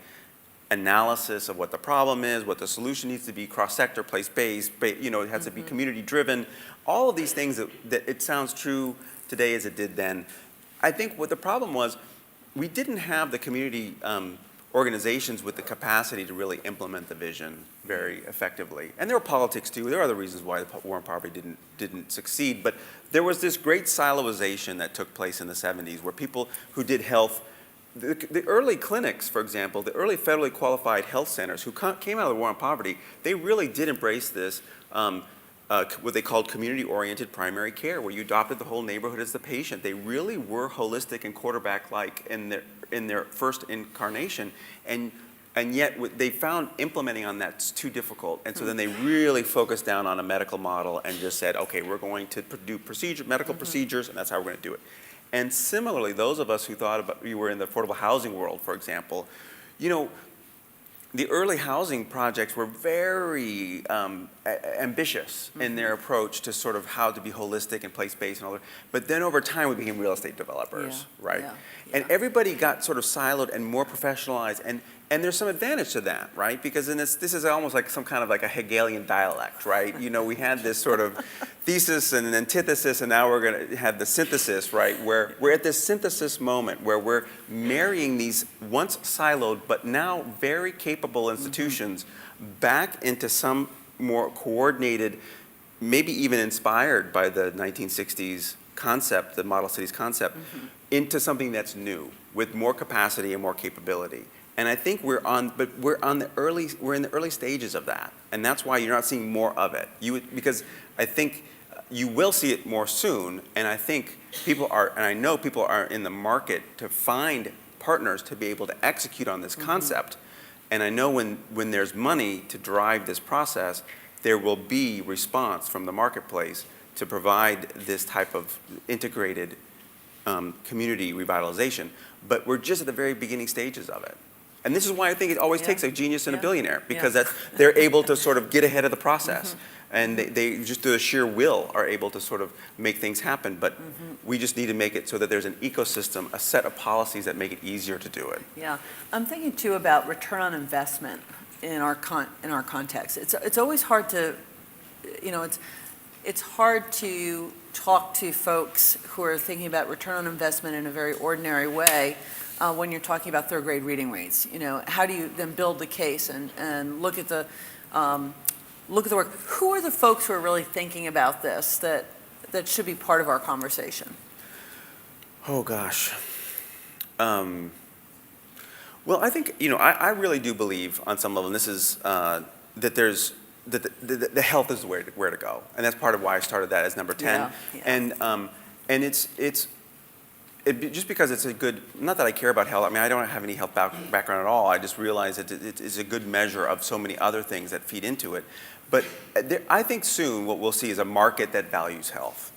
analysis of what the problem is, what the solution needs to be, cross-sector, place-based, it has to be community-driven, all of these things that it sounds true today as it did then. I think what the problem was, we didn't have the community organizations with the capacity to really implement the vision very effectively. And there were politics too. There are other reasons why the war on poverty didn't succeed. But there was this great siloization that took place in the 70s where people who did health, the early clinics, for example, the early federally qualified health centers who came out of the war on poverty, they really did embrace this what they called community-oriented primary care, where you adopted the whole neighborhood as the patient. They really were holistic and quarterback-like in their first incarnation, and yet they found implementing on that's too difficult, and so then they really focused down on a medical model and just said, okay, we're going to do medical procedures, and that's how we're going to do it. And similarly, those of us who thought about, you were in the affordable housing world, for example, the early housing projects were very ambitious in their approach to sort of how to be holistic and place-based and all that. But then over time, we became real estate developers, right? Yeah. And everybody got sort of siloed and more professionalized. And there's some advantage to that, right? Because this is almost like some kind of like a Hegelian dialect, right? We had this sort of thesis and an antithesis, and now we're going to have the synthesis, right? Where we're at this synthesis moment where we're marrying these once siloed but now very capable institutions back into some more coordinated, maybe even inspired by the 1960s concept, the model cities concept, into something that's new with more capacity and more capability. And I think we're in the early stages of that, and that's why you're not seeing more of it. Because I think you will see it more soon, and I think I know people are in the market to find partners to be able to execute on this concept. And I know when there's money to drive this process, there will be response from the marketplace to provide this type of integrated community revitalization. But we're just at the very beginning stages of it. And this is why I think it always takes a genius and a billionaire, because they're able to sort of get ahead of the process. And they just through the sheer will are able to sort of make things happen. But we just need to make it so that there's an ecosystem, a set of policies that make it easier to do it. Yeah, I'm thinking too about return on investment in our context. It's always hard to, it's hard to talk to folks who are thinking about return on investment in a very ordinary way. When you're talking about third grade reading rates, how do you then build the case and look at the work? Who are the folks who are really thinking about this that should be part of our conversation? Oh gosh. Well, I think I really do believe on some level, and this is that there's the health is where to go, and that's part of why I started that as number 10. And it's just because it's a good, not that I care about health, I mean, I don't have any health background at all. I just realize that it's a good measure of so many other things that feed into it. But I think soon what we'll see is a market that values health.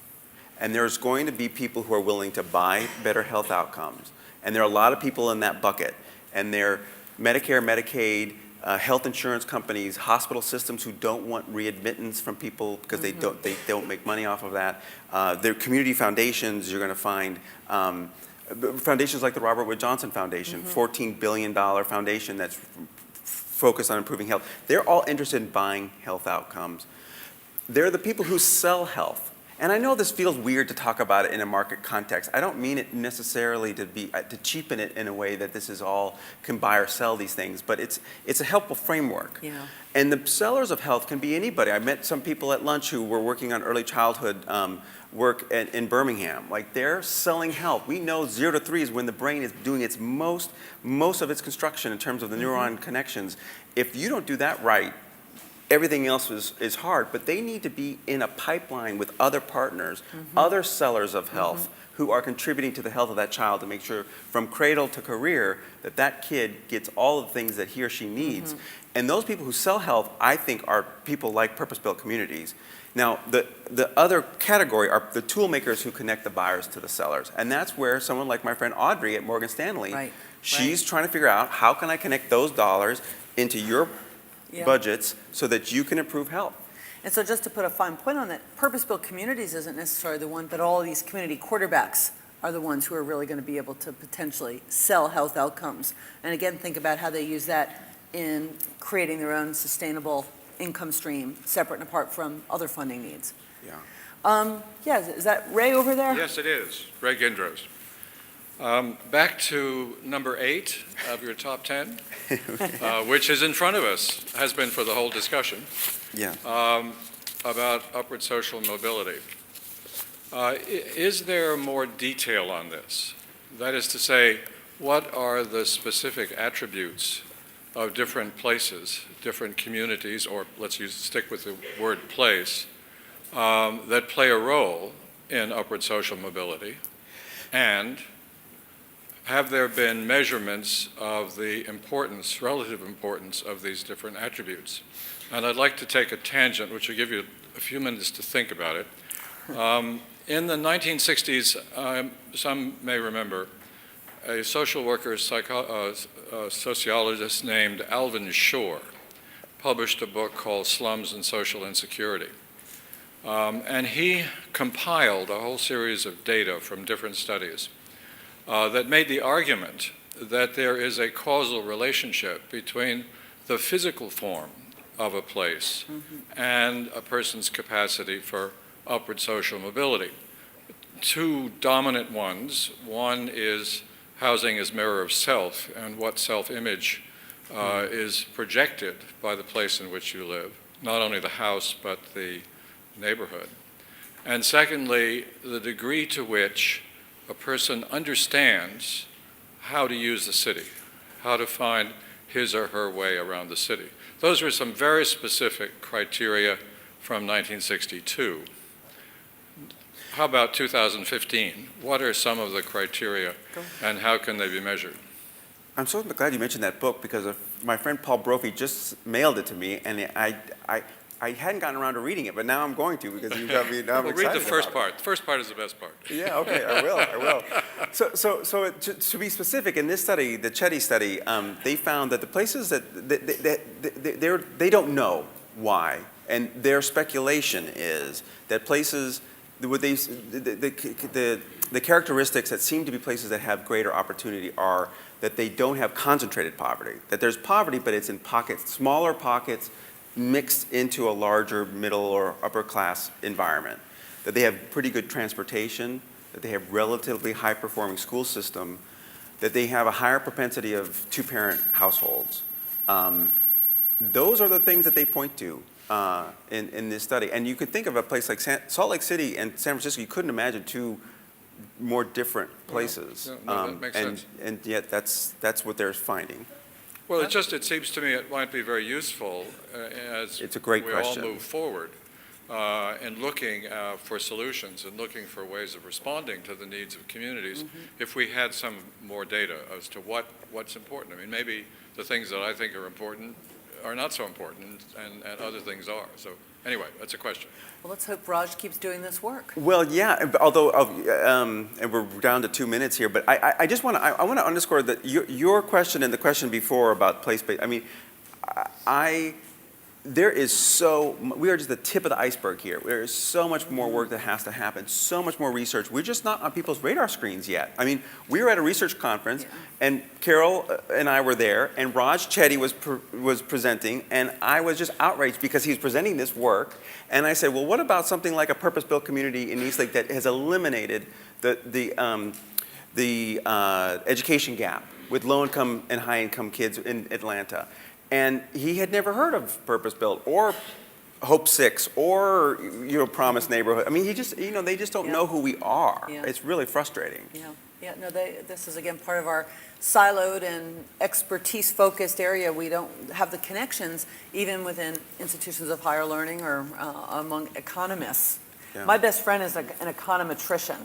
And there's going to be people who are willing to buy better health outcomes. And there are a lot of people in that bucket. And they're Medicare, Medicaid, health insurance companies, hospital systems who don't want readmittance from people because they don't make money off of that. There are community foundations. You're going to find foundations like the Robert Wood Johnson Foundation, $14 billion foundation that's focused on improving health. They're all interested in buying health outcomes. They're the people who sell health. And I know this feels weird to talk about it in a market context. I don't mean it necessarily to cheapen it in a way that this is all can buy or sell these things, but it's a helpful framework. Yeah. And the sellers of health can be anybody. I met some people at lunch who were working on early childhood work in Birmingham. Like, they're selling health. We know 0 to 3 is when the brain is doing its most of its construction in terms of the neuron connections. If you don't do that right, everything else is hard, but they need to be in a pipeline with other partners, other sellers of health who are contributing to the health of that child to make sure from cradle to career that that kid gets all of the things that he or she needs. And those people who sell health, I think, are people like purpose-built communities. Now, the other category are the tool makers who connect the buyers to the sellers. And that's where someone like my friend Audrey at Morgan Stanley, she's trying to figure out, how can I connect those dollars into your budgets so that you can improve health. And so just to put a fine point on that, purpose-built communities isn't necessarily the one, but all of these community quarterbacks are the ones who are really going to be able to potentially sell health outcomes. And again, think about how they use that in creating their own sustainable income stream, separate and apart from other funding needs. Yeah. Is that Ray over there? Yes, it is. Ray Gindros. Back to number 8 of your top 10, which is in front of us, has been for the whole discussion, Yeah. about upward social mobility. Is there more detail on this? That is to say, what are the specific attributes of different places, different communities, or stick with the word place, that play a role in upward social mobility? And have there been measurements of the importance, relative importance of these different attributes? And I'd like to take a tangent, which will give you a few minutes to think about it. In the 1960s, some may remember, a social worker, sociologist named Alvin Shore published a book called Slums and Social Insecurity. And he compiled a whole series of data from different studies that made the argument that there is a causal relationship between the physical form of a place and a person's capacity for upward social mobility. Two dominant ones. One is housing as mirror of self and what self-image is projected by the place in which you live, not only the house but the neighborhood. And secondly, the degree to which a person understands how to use the city, how to find his or her way around the city. Those were some very specific criteria from 1962. How about 2015? What are some of the criteria and how can they be measured? I'm so glad you mentioned that book because my friend Paul Brophy just mailed it to me, and I hadn't gotten around to reading it, but now I'm going to because you've got me. Now I'm Well, excited read the first about it. part. The first part is the best part. Yeah, okay, I will. So to be specific, in this study, the Chetty study, they found that the places that they don't know why, and their speculation is that places with these the characteristics that seem to be places that have greater opportunity are that they don't have concentrated poverty. That there's poverty, but it's in pockets, smaller pockets, mixed into a larger middle or upper class environment, that they have pretty good transportation, that they have relatively high performing school system, that they have a higher propensity of two-parent households. Those are the things that they point to in this study. And you could think of a place like Salt Lake City and San Francisco, you couldn't imagine two more different places. No, that makes sense. And yet that's what they're finding. Well, it seems to me it might be very useful as It's a great we question. all move forward in looking for solutions and looking for ways of responding to the needs of communities. If we had some more data as to what's important. I mean, maybe the things that I think are important are not so important, and other things are. So anyway, that's a question. Well, let's hope Raj keeps doing this work. Well, yeah, although, and we're down to 2 minutes here, but I just want to underscore that your question and the question before about place-based, I mean, we are just the tip of the iceberg here. There is so much more work that has to happen, so much more research. We're just not on people's radar screens yet. I mean, we were at a research conference, and Carol and I were there, and Raj Chetty was presenting, and I was just outraged because he was presenting this work, and I said, well, what about something like a purpose-built community in Eastlake that has eliminated the education gap with low-income and high-income kids in Atlanta? And he had never heard of Purpose Built or Hope 6 or Promise Neighborhood. I mean, they just don't know who we are. Yeah. It's really frustrating. Yeah. No, this is again part of our siloed and expertise-focused area. We don't have the connections even within institutions of higher learning or among economists. Yeah. My best friend is an econometrician,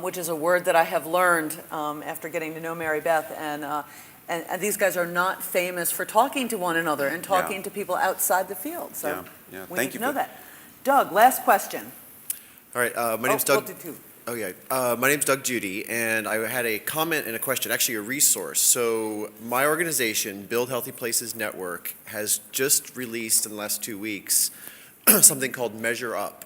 which is a word that I have learned after getting to know Mary Beth, and these guys are not famous for talking to one another and talking to people outside the field. So we Thank need you to know for that. Doug, last question. All right, my name's Doug. We'll do two. My name's Doug Judy, and I had a comment and a question, actually a resource. So my organization, Build Healthy Places Network, has just released in the last 2 weeks something called Measure Up.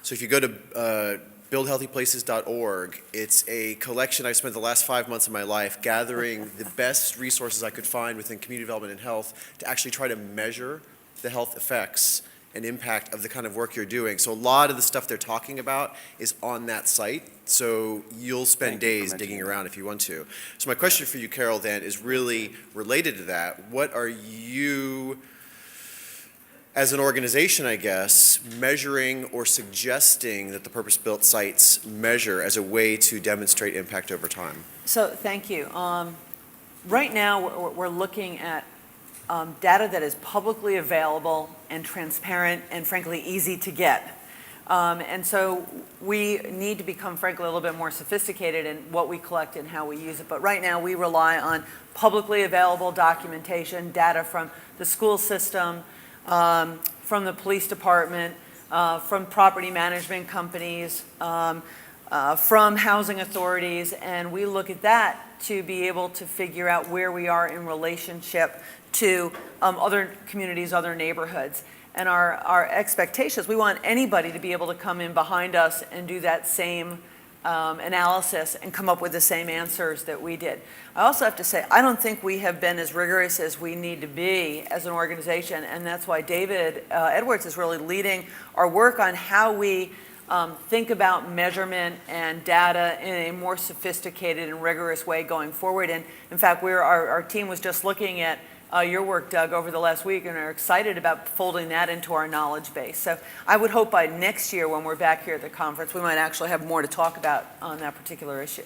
So if you go to buildhealthyplaces.org, it's a collection. I spent the last 5 months of my life gathering the best resources I could find within community development and health to actually try to measure the health effects and impact of the kind of work you're doing. So a lot of the stuff they're talking about is on that site. So you'll spend Thank you for days mentioning digging that. around if you want to. So my question for you, Carol, then, is really related to that. What are you, as an organization, I guess, measuring or suggesting that the purpose-built sites measure as a way to demonstrate impact over time? So, thank you. Right now, we're looking at data that is publicly available and transparent and frankly easy to get. And so we need to become frankly a little bit more sophisticated in what we collect and how we use it. But right now we rely on publicly available documentation, data from the school system, from the police department, from property management companies, from housing authorities, and we look at that to be able to figure out where we are in relationship to other communities, other neighborhoods. And our expectations, we want anybody to be able to come in behind us and do that same analysis and come up with the same answers that we did. I also have to say, I don't think we have been as rigorous as we need to be as an organization, and that's why David Edwards is really leading our work on how we think about measurement and data in a more sophisticated and rigorous way going forward. And in fact, our team was just looking at your work, Doug, over the last week, and are excited about folding that into our knowledge base. So I would hope by next year when we're back here at the conference, we might actually have more to talk about on that particular issue.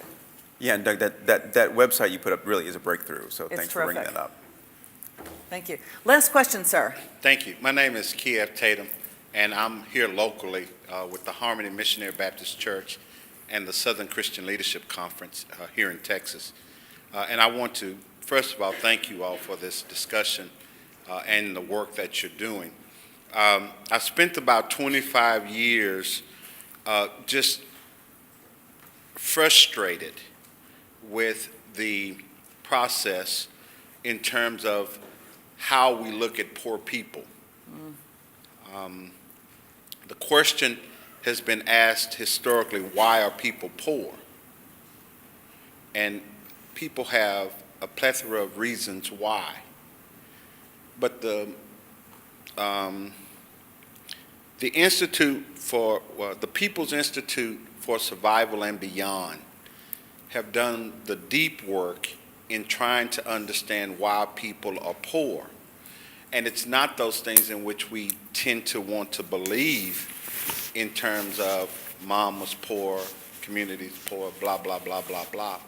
Yeah, and Doug, that website you put up really is a breakthrough, so It's thanks for bringing terrific. that up. Thank you. Last question, sir. Thank you. My name is Kiev Tatum, and I'm here locally with the Harmony Missionary Baptist Church and the Southern Christian Leadership Conference here in Texas. And I want to, first of all, thank you all for this discussion and the work that you're doing. I spent about 25 years just frustrated with the process in terms of how we look at poor people. The question has been asked historically, why are people poor? And people have a plethora of reasons why. But the People's Institute for Survival and Beyond have done the deep work in trying to understand why people are poor. And it's not those things in which we tend to want to believe in terms of mom was poor, community's poor, blah, blah, blah, blah, blah.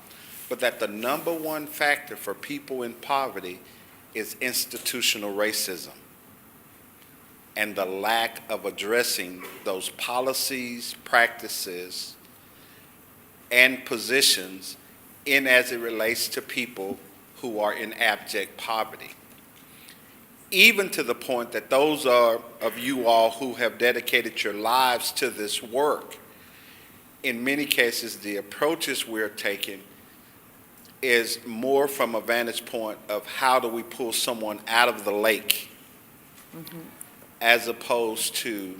But that the number one factor for people in poverty is institutional racism and the lack of addressing those policies, practices, and positions in as it relates to people who are in abject poverty. Even to the point that those of you all who have dedicated your lives to this work, in many cases, the approaches we're taking is more from a vantage point of how do we pull someone out of the lake, as opposed to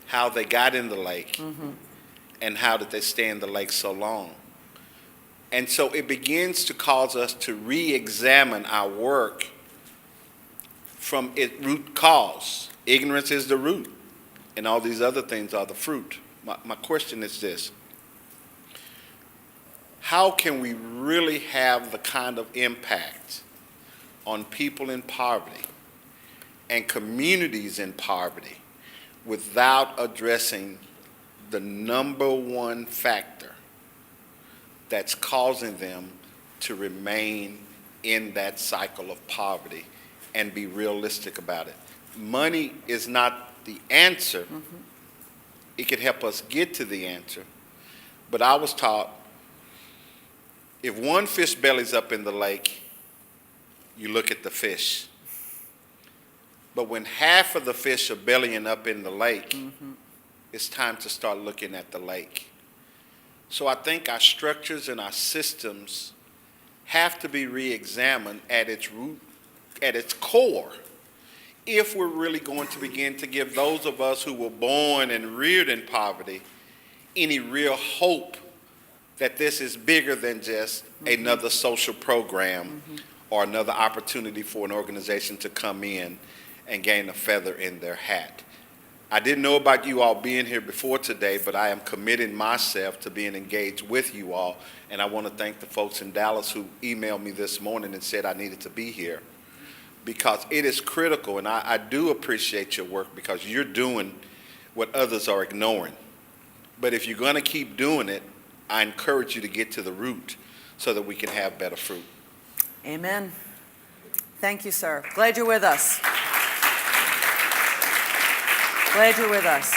how they got in the lake and how did they stay in the lake so long. And so it begins to cause us to re-examine our work from its root cause. Ignorance is the root, and all these other things are the fruit. My question is this: how can we really have the kind of impact on people in poverty and communities in poverty without addressing the number one factor that's causing them to remain in that cycle of poverty, and be realistic about it? Money is not the answer. It could help us get to the answer. But I was taught, if one fish bellies up in the lake, you look at the fish. But when half of the fish are bellying up in the lake, it's time to start looking at the lake. So I think our structures and our systems have to be re-examined at its root, at its core. if we're really going to begin to give those of us who were born and reared in poverty any real hope that this is bigger than just another social program or another opportunity for an organization to come in and gain a feather in their hat. I didn't know about you all being here before today, but I am committing myself to being engaged with you all, and I want to thank the folks in Dallas who emailed me this morning and said I needed to be here, because it is critical, and I do appreciate your work because you're doing what others are ignoring. But if you're going to keep doing it, I encourage you to get to the root so that we can have better fruit. Amen. Thank you, sir. Glad you're with us. Glad you're with us.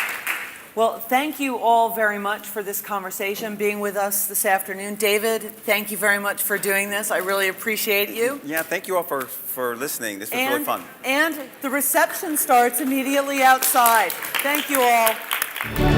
Well, thank you all very much for this conversation, being with us this afternoon. David, thank you very much for doing this. I really appreciate you. Yeah, thank you all for listening. This was really fun. And the reception starts immediately outside. Thank you all.